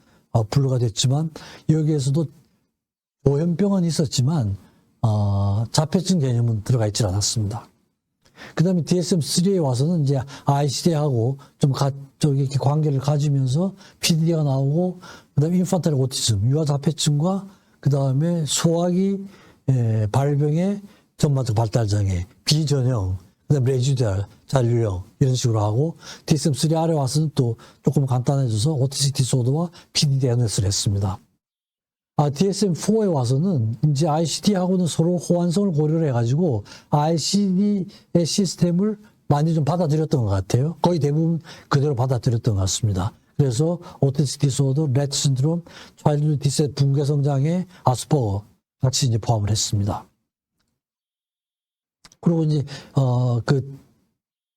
분류가 됐지만 여기에서도 조현병은 있었지만 자폐증 개념은 들어가 있지 않았습니다. 그 다음에 DSM-3에 와서는 이제 ICD하고 좀 이렇게 관계를 가지면서 PDD가 나오고, 그 다음에 인판타일 오티즘, 유아자폐증과 그 다음에 소화기 발병의 전반적 발달장애, 비전형, 그 다음에 레지듀얼, 잔류형, 이런 식으로 하고, DSM-3 아래 와서는 또 조금 간단해져서 오티스틱 디소더와 PDD-NOS를 했습니다. DSM-4에 와서는 이제 ICD하고는 서로 호환성을 고려를 해가지고 ICD의 시스템을 많이 좀 받아들였던 것 같아요. 거의 대부분 그대로 받아들였던 것 같습니다. 그래서 오티스틱 디소더, 레트 신드롬, 차일드 디셋 붕괴성 장애, 아스퍼거 같이 이제 포함을 했습니다. 그리고 이제 그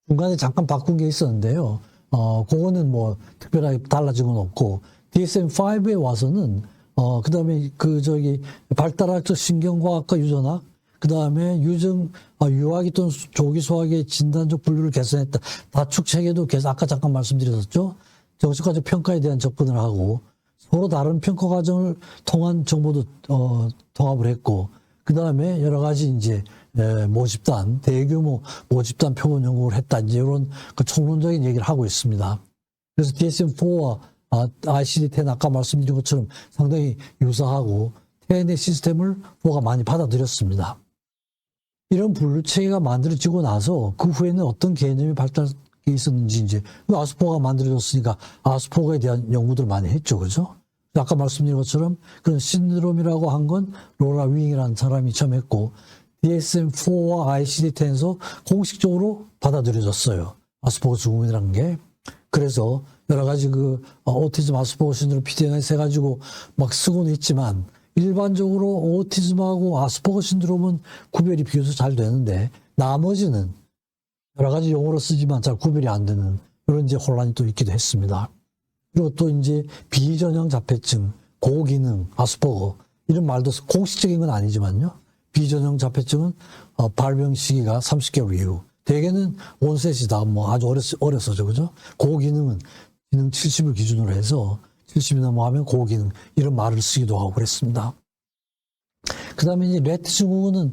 중간에 잠깐 바꾼 게 있었는데요. 그거는 뭐 특별하게 달라진 건 없고 DSM-5에 와서는 그다음에 발달학적 신경과학과 유전학, 그다음에 유아기 또는 조기 소학의 진단적 분류를 개선했다. 다축 체계도 아까 잠깐 말씀드렸었죠. 정신과적 평가에 대한 접근을 하고 서로 다른 평가 과정을 통한 정보도 통합을 했고, 그다음에 여러 가지 이제 모집단, 대규모 모집단 표본 연구를 했다. 이제 이런 그 총론적인 얘기를 하고 있습니다. 그래서 DSM-4와 ICD-10 아까 말씀드린 것처럼 상당히 유사하고 TN의 시스템을 4가 많이 받아들였습니다. 이런 분류 체계가 만들어지고 나서 그 후에는 어떤 개념이 발달이 있었는지 이제 아스퍼거가 만들어졌으니까 아스퍼거에 대한 연구들을 많이 했죠, 그죠? 아까 말씀드린 것처럼 그런 신드롬이라고 한 건 로라 윙이라는 사람이 처음 했고 DSM-4와 ICD-10에서 공식적으로 받아들여졌어요. 아스퍼거 증후군이라는 게. 그래서 여러 가지 오티즘, 아스퍼거 신드롬, PDNS 해가지고 막 쓰고는 있지만 일반적으로 오티즘하고 아스퍼거 신드롬은 구별이 비교적 잘 되는데 나머지는 여러 가지 용어로 쓰지만 잘 구별이 안 되는 그런 이제 혼란이 또 있기도 했습니다. 그리고 또 이제 비전형 자폐증, 고기능, 아스퍼거 이런 말도 공식적인 건 아니지만요. 비전형 자폐증은 발병 시기가 30개월 이후. 대개는 온셋이다. 뭐 아주 어렸어죠. 그죠? 고기능은 기능 70을 기준으로 해서 70이 넘어가면 고기능 이런 말을 쓰기도 하고 그랬습니다. 그 다음에 이제 레트 증후군은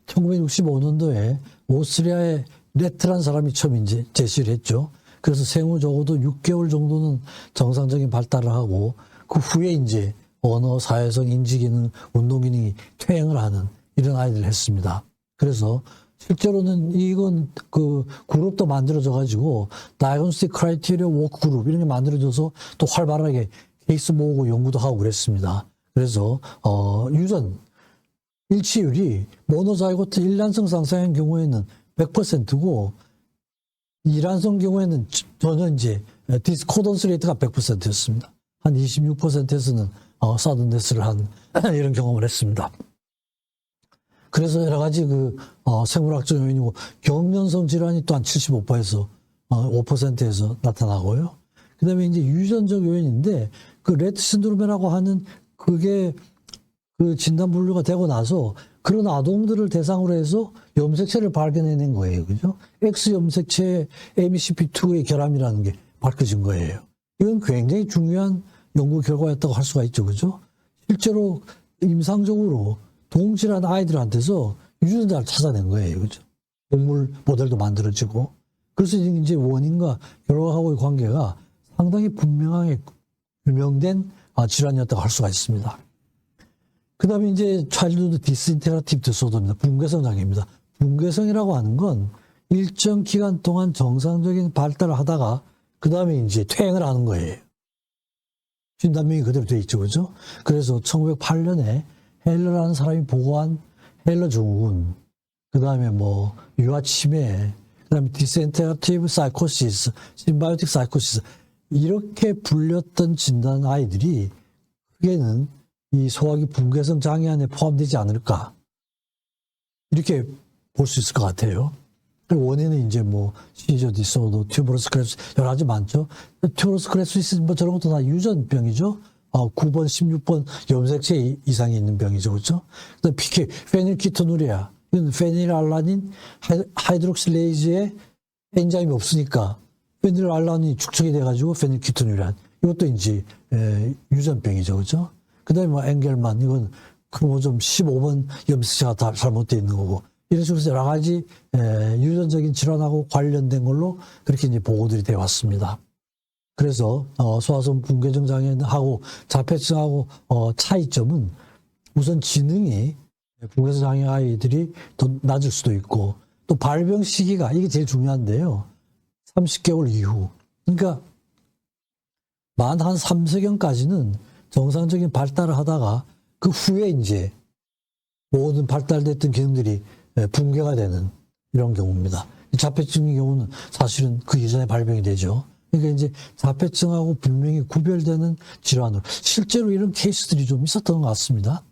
1965년도에 오스트리아의 레트란 사람이 처음 이제 제시를 했죠. 그래서 생후 적어도 6개월 정도는 정상적인 발달을 하고 그 후에 이제 언어, 사회성, 인지기능, 운동기능이 퇴행을 하는 이런 아이들을 했습니다. 그래서 실제로는 이건 그 그룹도 만들어져 가지고 다이그노스틱 크라이테리아 워크 그룹 이런 게 만들어져서 또 활발하게 케이스 모으고 연구도 하고 그랬습니다. 그래서 유전 일치율이 모노자이고트 일란성 상상의 경우에는 100%고 이란성 경우에는 전혀 이제 디스코던스 레이트가 100%였습니다. 한 26%에서는 사든데스를 한 이런 경험을 했습니다. 그래서 여러 가지 생물학적 요인이고 경련성 질환이 또 한 75%에서 5%에서 나타나고요. 그다음에 이제 유전적 요인인데 그 레트 신드롬이라고 하는 그게 그 진단 분류가 되고 나서 그런 아동들을 대상으로 해서 염색체를 발견해낸 거예요. 그죠? X 염색체에 MECP2의 결함이라는 게 밝혀진 거예요. 이건 굉장히 중요한 연구 결과였다고 할 수가 있죠. 그죠? 실제로 임상적으로 동질한 아이들한테서 유전자를 찾아낸 거예요. 그죠? 동물 모델도 만들어지고. 그래서 이제 원인과 결과하고의 관계가 상당히 분명하게 규명된 질환이었다고 할 수가 있습니다. 그 다음에 이제 차일드 디스인테그라티브 디소더입니다. 붕괴성 장애입니다. 붕괴성이라고 하는 건 일정 기간 동안 정상적인 발달을 하다가 그 다음에 이제 퇴행을 하는 거예요. 진단명이 그대로 돼 있죠. 그죠? 그래서 1908년에 헬러라는 사람이 보고한 헬러 증후군, 그 다음에 뭐 유아 치매, 그 다음에 디스인테그라티브 사이코시스, 심바이오틱 사이코시스 이렇게 불렸던 진단 아이들이 크게는 이 소화기 붕괴성 장애 안에 포함되지 않을까 이렇게 볼 수 있을 것 같아요. 원인은 이제 뭐 시저 디소더, 튜버로스클레로시스 여러 가지 많죠. 튜버로스클레로시스 뭐 저런 것도 다 유전병이죠. 9번, 16번 염색체 이상이 있는 병이죠, 그렇죠? 그다음 PK, 페닐키토누리아, 이건 페닐알라닌 하이드록실레이즈에 엔자임이 없으니까 페닐알라닌이 축적이 돼가지고 페닐키토누리아, 이것도 이제 유전병이죠, 그렇죠? 그다음에 뭐 엥겔만, 이건 크로모좀 15번 염색체가 다 잘못되어 있는 거고. 이런 식으로 여러 가지 유전적인 질환하고 관련된 걸로 그렇게 이제 보고들이 되어 왔습니다. 그래서 소아성 붕괴성 장애하고 자폐증하고 차이점은 우선 지능이 붕괴성 장애 아이들이 더 낮을 수도 있고 또 발병 시기가 이게 제일 중요한데요. 30개월 이후. 그러니까 만 한 3세경까지는 정상적인 발달을 하다가 그 후에 이제 모든 발달됐던 기능들이 붕괴가 되는 이런 경우입니다. 자폐증의 경우는 사실은 그 이전에 발병이 되죠. 그러니까 이제 자폐증하고 분명히 구별되는 질환으로 실제로 이런 케이스들이 좀 있었던 것 같습니다.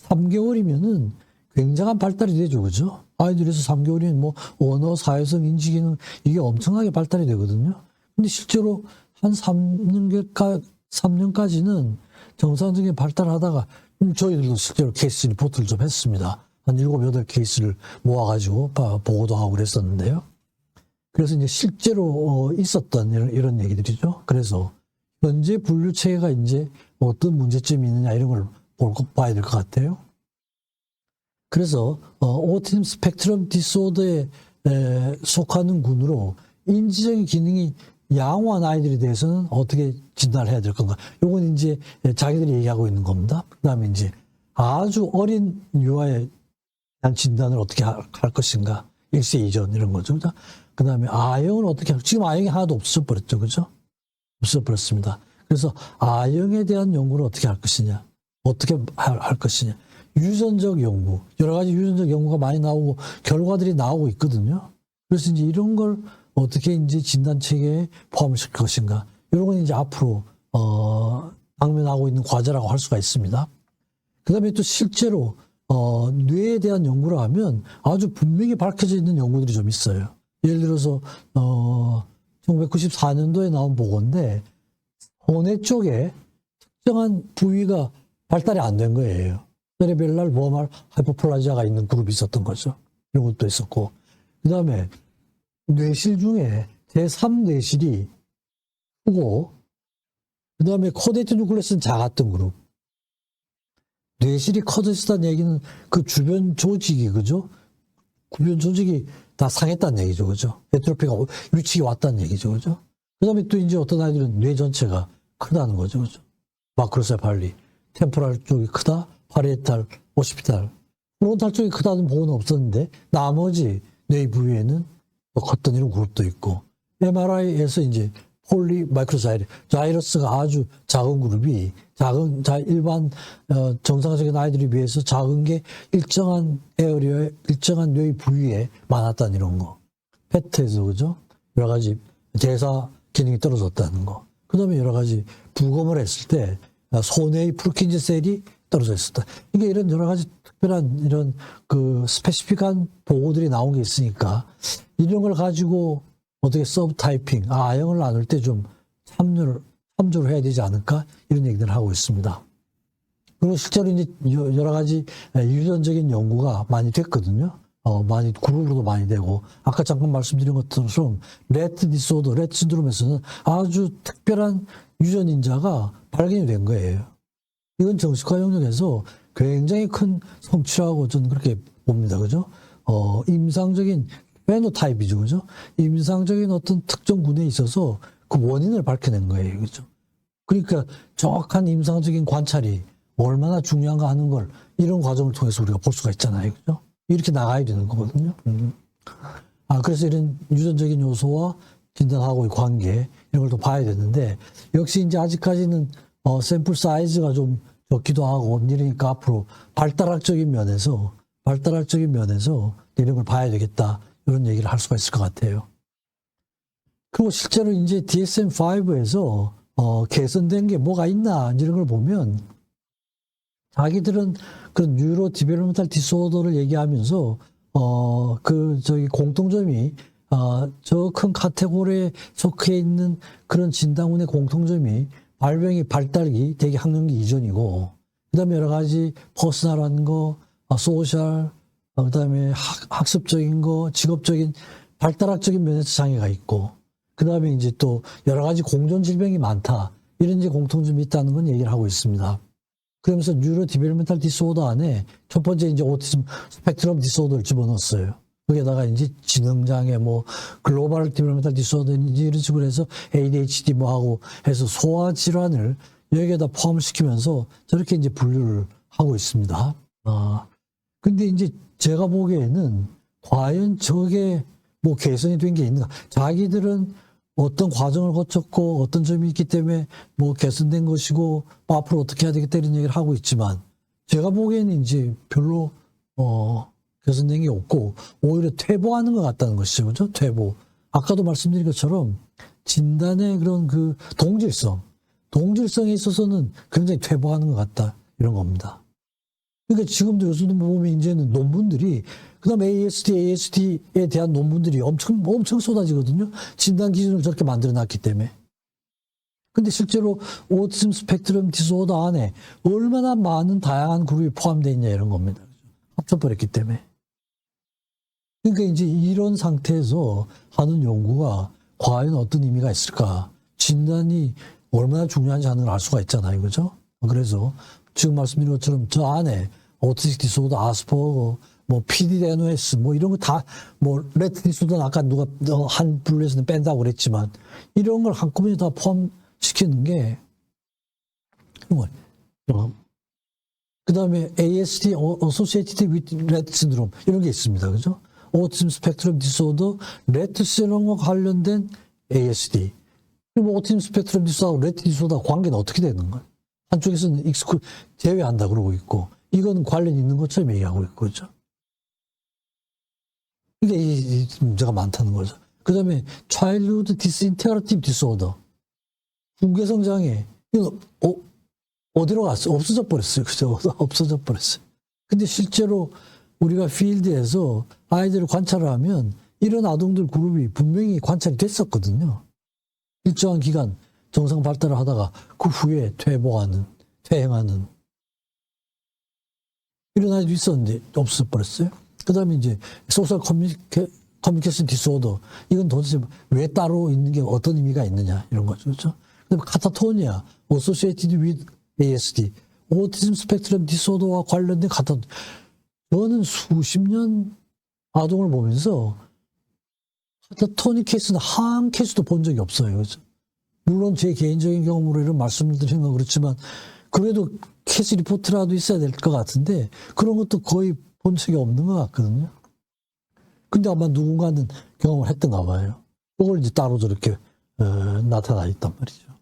3개월이면은 굉장한 발달이 되죠, 그죠? 아이들에서 3개월이면 뭐 언어, 사회성, 인지기능 이게 엄청나게 발달이 되거든요. 근데 실제로 한 3년까지는 정상적인 발달하다가 저희들도 실제로 케이스 리포트를 좀 했습니다. 한 7, 8케이스를 모아가지고 보고도 하고 그랬었는데요. 그래서 이제 실제로 있었던 이런 얘기들이죠. 그래서 현재 분류 체계가 이제 어떤 문제점이 있느냐 이런 걸 봐야 될 것 같아요. 그래서 오티즘 스펙트럼 디소더에 속하는 군으로 인지적인 기능이 양호한 아이들에 대해서는 어떻게 진단을 해야 될 건가? 요건 이제 자기들이 얘기하고 있는 겁니다. 그다음에 이제 아주 어린 유아에 대한 진단을 어떻게 할 것인가? 1세 이전 이런 거죠. 그다음에 아형은 어떻게 할, 지금 아형이 하나도 없어버렸죠, 그죠? 없어버렸습니다. 그래서 아형에 대한 연구를 어떻게 할 것이냐, 어떻게 할 것이냐, 유전적 연구, 여러 가지 유전적 연구가 많이 나오고 결과들이 나오고 있거든요. 그래서 이제 이런 걸 어떻게 이제 진단 체계에 포함시킬 것인가, 이런 건 이제 앞으로 당면하고 있는 과제라고 할 수가 있습니다. 그다음에 또 실제로 뇌에 대한 연구를 하면 아주 분명히 밝혀져 있는 연구들이 좀 있어요. 예를 들어서 1994년도에 나온 보고인데 혼외 쪽에 특정한 부위가 발달이 안 된 거예요. 세레벨랄 모말 하이포플라지아가 있는 그룹이 있었던 거죠. 이런 것도 있었고, 그 다음에 뇌실 중에 제3뇌실이 크고, 그 다음에 코데이트 뉴클레스는 작았던 그룹. 뇌실이 커졌다는 얘기는 그 주변 조직이, 그죠? 주변 조직이 다 상했다는 얘기죠, 그죠? 에트로피가 위치가 왔다는 얘기죠, 그죠? 그 다음에 또 이제 어떤 아이들은 뇌 전체가 크다는 거죠, 그죠? 마크로세팔리, 템포랄 쪽이 크다, 파리에탈, 오시피탈, 프론탈 쪽이 크다는 보고는 없었는데, 나머지 뇌 부위에는 또 컸던 이런 그룹도 있고, MRI에서 이제 폴리 마이크로자이러스가 아주 작은 그룹이 일반 정상적인 아이들에 비해서 작은 게 일정한 에어리어에 일정한 뇌 부위에 많았다는 이런 거. 페트에서 그죠? 여러 가지 대사 기능이 떨어졌다는 거. 그다음에 여러 가지 부검을 했을 때 소뇌의 프루킨제 셀이 떨어져 있었다. 이게 이런 여러 가지 특별한 이런 그 스페시픽한 보고들이 나온 게 있으니까 이런 걸 가지고 어떻게 서브타이핑, 아형을 나눌 때 좀 참조를 해야 되지 않을까? 이런 얘기들을 하고 있습니다. 그리고 실제로 이제 여러 가지 유전적인 연구가 많이 됐거든요. 많이, 그룹으로도 많이 되고, 아까 잠깐 말씀드린 것처럼, 레트 디소더, 레트 신드롬에서는 아주 특별한 유전인자가 발견이 된 거예요. 이건 정신과 영역에서 굉장히 큰 성취라고 저는 그렇게 봅니다. 그죠? 임상적인 페노타입이죠, 그죠? 임상적인 어떤 특정 군에 있어서 그 원인을 밝혀낸 거예요, 그죠? 그러니까 정확한 임상적인 관찰이 얼마나 중요한가 하는 걸 이런 과정을 통해서 우리가 볼 수가 있잖아요, 그죠? 이렇게 나가야 되는 거거든요. 그래서 이런 유전적인 요소와 진단하고의 관계 이런 걸 또 봐야 되는데 역시 이제 아직까지는 샘플 사이즈가 좀 적기도 하고 이러니까 앞으로 발달학적인 면에서 이런 걸 봐야 되겠다. 이런 얘기를 할 수가 있을 것 같아요. 그리고 실제로 이제 DSM-5에서 개선된 게 뭐가 있나 이런 걸 보면 자기들은 그런 뉴로 디벨롭멘탈 디소더를 얘기하면서 공통점이 저 큰 카테고리에 속해 있는 그런 진단군의 공통점이 발달기 대개 학령기 이전이고 그다음에 여러 가지 퍼스널한 거, 소셜, 그다음에 학습적인 거, 직업적인 발달학적인 면에서 장애가 있고 그다음에 이제 또 여러 가지 공존 질병이 많다. 이런 이제 공통점이 있다는 건 얘기를 하고 있습니다. 그러면서 뉴로 디벨롭멘탈 디소더 안에 첫 번째 이제 오티즘 스펙트럼 디소더를 집어넣었어요. 거기에다가 이제 지능장애, 글로벌 디벨롭멘탈 디소더 이런 식으로 해서 ADHD 하고 해서 소아 질환을 여기에다 포함시키면서 저렇게 이제 분류를 하고 있습니다. 근데 이제 제가 보기에는 과연 저게 개선이 된 게 있는가? 자기들은 어떤 과정을 거쳤고 어떤 점이 있기 때문에 뭐 개선된 것이고 앞으로 어떻게 해야 되겠다 이런 얘기를 하고 있지만 제가 보기에는 이제 별로 개선된 게 없고 오히려 퇴보하는 것 같다는 것이죠. 그죠? 퇴보. 아까도 말씀드린 것처럼 진단의 그런 그 동질성에 있어서는 굉장히 퇴보하는 것 같다. 이런 겁니다. 그러니까 지금도 요즘 보면 이제는 논문들이 그다음에 ASD에 대한 논문들이 엄청 쏟아지거든요. 진단 기준을 저렇게 만들어 놨기 때문에. 근데 실제로 오티즘 스펙트럼 디소더 안에 얼마나 많은 다양한 그룹이 포함되어 있냐 이런 겁니다. 합쳐버렸기 때문에. 그러니까 이제 이런 상태에서 하는 연구가 과연 어떤 의미가 있을까? 진단이 얼마나 중요한지 하는 걸 알 수가 있잖아요. 그죠? 그래서 지금 말씀드린 것처럼 저 안에 오티스틱 디소더, 아스퍼거, 뭐 PDD-NOS 뭐 이런 거 다 뭐 레트 디소더는 아까 누가 한 분류에서는 뺀다고 그랬지만 이런 걸 한꺼번에 다 포함시키는 게 그 다음에 ASD, Associated with Rett Syndrome 이런 게 있습니다. 그죠? 오티즘 스펙트럼 디소더, 레트 시нд롬과 관련된 ASD. 그리고 오티즘 스펙트럼 디소더하고 레트 디소더 관계는 어떻게 되는 거예요? 한쪽에서는 제외한다 그러고 있고, 이건 관련이 있는 것처럼 얘기하고 있고, 그죠? 이게 이 문제가 많다는 거죠. 그 다음에 Childhood Disintegrative Disorder. 분괴성 장애. 이거 어디로 갔어요? 없어져 버렸어요. 그죠? 없어져 버렸어요. 근데 실제로 우리가 필드에서 아이들을 관찰을 하면 이런 아동들 그룹이 분명히 관찰이 됐었거든요. 일정한 기간 정상 발달을 하다가 그 후에 퇴행하는 이런 아이도 있었는데 없어져 버렸어요. 그 다음에 이제 소셜 커뮤니케이션 디소더. 이건 도대체 왜 따로 있는 게 어떤 의미가 있느냐 이런 거죠. 그렇죠? 그다음에 카타토니아, associated with ASD, 오티즘 스펙트럼 디소더와 관련된 저는 수십 년 아동을 보면서 카타토니 케이스는 한 케이스도 본 적이 없어요. 그렇죠? 물론 제 개인적인 경험으로 이런 말씀을 드리는 건 그렇지만 그래도 케이스 리포트라도 있어야 될 것 같은데 그런 것도 거의 본 적이 없는 것 같거든요. 근데 아마 누군가는 경험을 했던가 봐요. 그걸 이제 따로 저렇게 나타나 있단 말이죠.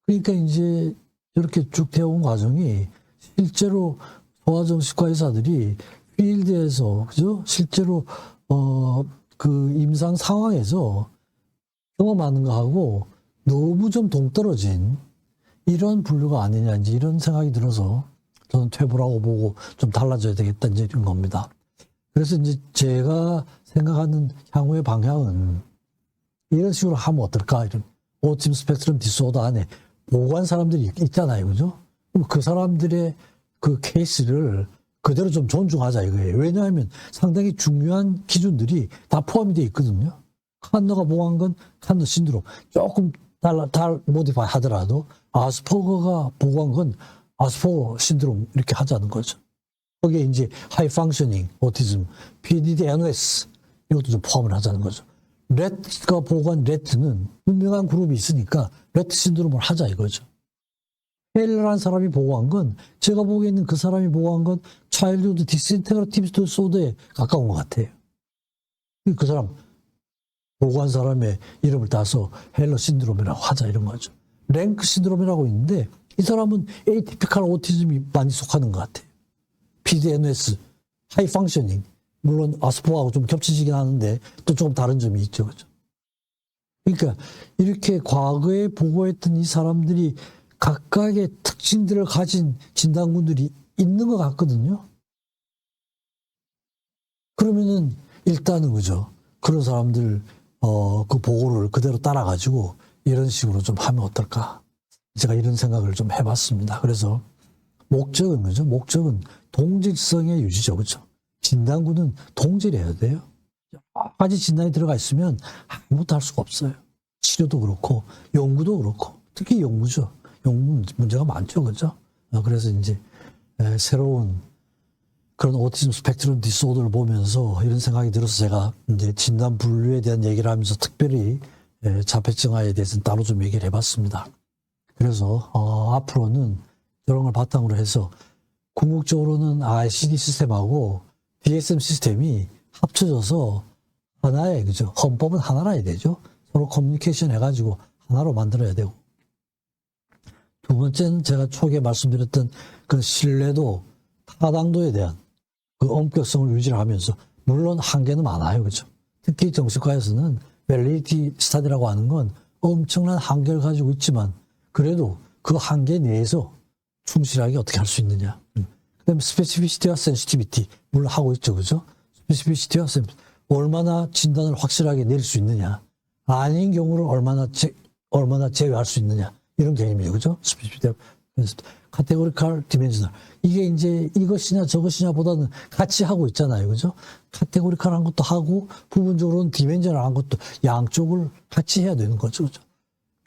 그러니까 이제 이렇게 쭉 되어온 과정이 실제로 소아정신과 의사들이 필드에서 그죠? 실제로 그 임상 상황에서 경험하는 거하고 너무 좀 동떨어진 이런 분류가 아니냐 이제 이런 생각이 들어서 저는 퇴보라고 보고 좀 달라져야 되겠다 이제 이런 겁니다. 그래서 이제 제가 생각하는 향후의 방향은 이런 식으로 하면 어떨까 이런 오티즘 스펙트럼 디소더 안에 보고한 사람들이 있잖아요, 그죠? 그럼 그 사람들의 그 케이스를 그대로 좀 존중하자 이거예요. 왜냐하면 상당히 중요한 기준들이 다 포함이 되어 있거든요. 칸너가 보고한 건 칸너 신드롬. 조금 모디파이 하더라도 아스퍼거가 보고한 건 아스퍼거 신드롬 이렇게 하자는 거죠. 거기에 이제 하이 펑셔닝 오티즘, PDD-NOS 이것도 좀 포함을 하자는 거죠. 레트가 보고한 레트는 분명한 그룹이 있으니까 레트 신드롬을 하자 이거죠. 헬러라는 사람이 보고한 건 제가 보기에는 그 사람이 보고한 건 차일드후드 디스인테그레티브 디소더에 가까운 것 같아요. 그 사람 보고한 사람의 이름을 따서 헬러 신드롬이라고 하자 이런 거죠. 랭크 신드롬이라고 있는데 이 사람은 에이티피컬 오티즘이 많이 속하는 것 같아요. PDNS, 하이 펑셔닝. 물론 아스퍼하고 좀 겹치지긴 하는데 또 조금 다른 점이 있죠. 그죠? 그러니까 이렇게 과거에 보고했던 이 사람들이 각각의 특징들을 가진 진단군들이 있는 것 같거든요. 그러면은 일단은 그죠. 그런 사람들 그 보고를 그대로 따라가지고 이런 식으로 좀 하면 어떨까. 제가 이런 생각을 좀 해봤습니다. 그래서 목적은 그죠. 목적은 동질성의 유지죠. 그죠. 진단군은 동질해야 돼요. 여러 가지 진단이 들어가 있으면 아무것도 할 수가 없어요. 치료도 그렇고 연구도 그렇고 특히 연구죠. 연구 문제가 많죠. 그죠? 그래서 이제 새로운 그런 오티즘 스펙트럼 디소더를 보면서 이런 생각이 들어서 제가 이제 진단 분류에 대한 얘기를 하면서 특별히 자폐증아에 대해서는 따로 좀 얘기를 해봤습니다. 그래서 앞으로는 이런 걸 바탕으로 해서 궁극적으로는 ICD 시스템하고 DSM 시스템이 합쳐져서 하나의 그죠? 헌법은 하나라야 되죠. 서로 커뮤니케이션 해가지고 하나로 만들어야 되고. 두 번째는 제가 초기에 말씀드렸던 그 신뢰도, 타당도에 대한 그 엄격성을 유지하면서, 물론 한계는 많아요. 그죠? 특히 정신과에서는 밸리디티 스타디라고 하는 건 엄청난 한계를 가지고 있지만, 그래도 그 한계 내에서 충실하게 어떻게 할 수 있느냐. 그다음에 스페시피시티와 센시티비티, 물론 하고 있죠. 그죠? 스페시피시티와 얼마나 진단을 확실하게 내릴 수 있느냐. 아닌 경우를 얼마나 제외할 수 있느냐. 이런 개념이에요. 그죠? 스페시피티, 카테고리칼, 디멘셔널. 이게 이제 이것이냐 저것이냐 보다는 같이 하고 있잖아요. 그죠? 카테고리칼한 것도 하고, 부분적으로는 디멘셔널한 것도 양쪽을 같이 해야 되는 거죠. 그죠?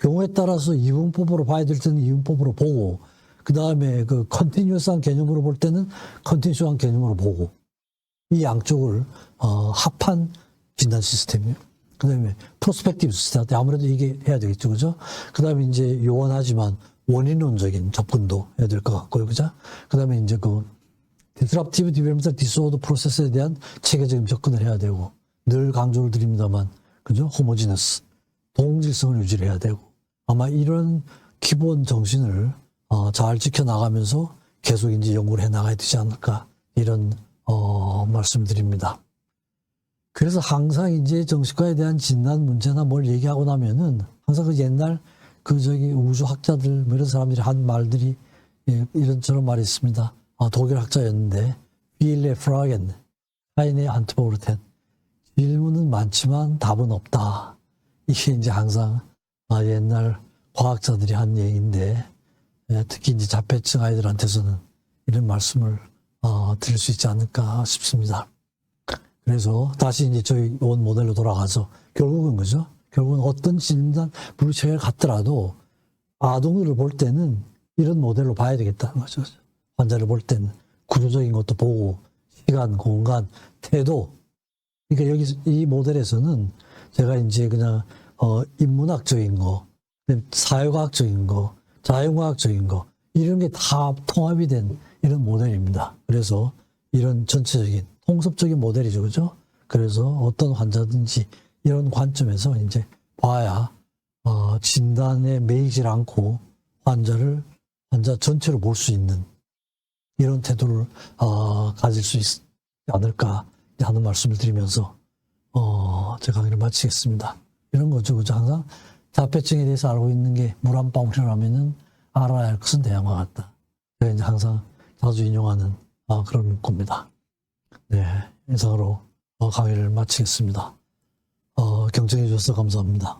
경우에 따라서 이분법으로 봐야 될 때는 이분법으로 보고, 그 다음에 그 컨티뉴어스한 개념으로 볼 때는 컨티뉴어스한 개념으로 보고, 이 양쪽을 합한 진단 시스템이에요. 그 다음에 프로스펙티브 시스템, 아무래도 이게 해야 되겠죠. 그죠? 그 다음에 이제 요원하지만 원인론적인 접근도 해야 될 것 같고요. 그죠? 그 다음에 이제 그 디스럽티브 디벨롭먼탈 디스오더 프로세스에 대한 체계적인 접근을 해야 되고, 늘 강조를 드립니다만, 그죠? 호모지너스, 동질성을 유지를 해야 되고, 아마 이런 기본 정신을 잘 지켜나가면서 계속 이제 연구를 해 나가야 되지 않을까, 이런 말씀드립니다. 그래서 항상 이제 정신과에 대한 진단 문제나 뭘 얘기하고 나면은 항상 그 옛날 우주학자들 뭐 이런 사람들이 한 말들이, 이런 저런 말이 있습니다. 독일 학자였는데, 빌레 프라겐, 카이네 안트보르텐. 질문은 많지만 답은 없다. 이게 이제 항상 옛날 과학자들이 한 얘기인데, 특히 이제 자폐증 아이들한테서는 이런 말씀을 드릴 수 있지 않을까 싶습니다. 그래서 다시 이제 저희 원 모델로 돌아가서 결국은 그죠? 결국은 어떤 진단 물리체계를 갖더라도 아동들을 볼 때는 이런 모델로 봐야 되겠다는 거죠. 환자를 볼 때는 구조적인 것도 보고, 시간, 공간, 태도. 그러니까 여기 이 모델에서는 제가 이제 그냥 인문학적인 거, 사회과학적인 거, 자연과학적인 거, 이런 게 다 통합이 된 이런 모델입니다. 그래서 이런 전체적인 통섭적인 모델이죠. 그죠? 그래서 어떤 환자든지 이런 관점에서 이제 봐야 진단에 매이질 않고 환자 전체로 볼 수 있는 이런 태도를 가질 수 있지 않을까 하는 말씀을 드리면서 제 강의를 마치겠습니다. 이런 거죠. 그죠? 항상 자폐증에 대해서 알고 있는 게 물 한 방울이라면은 알아야 할 것은 대양과 같다. 제가 이제 항상 자주 인용하는 그런 문구입니다. 네, 이상으로 강의를 마치겠습니다. 경청해 주셔서 감사합니다.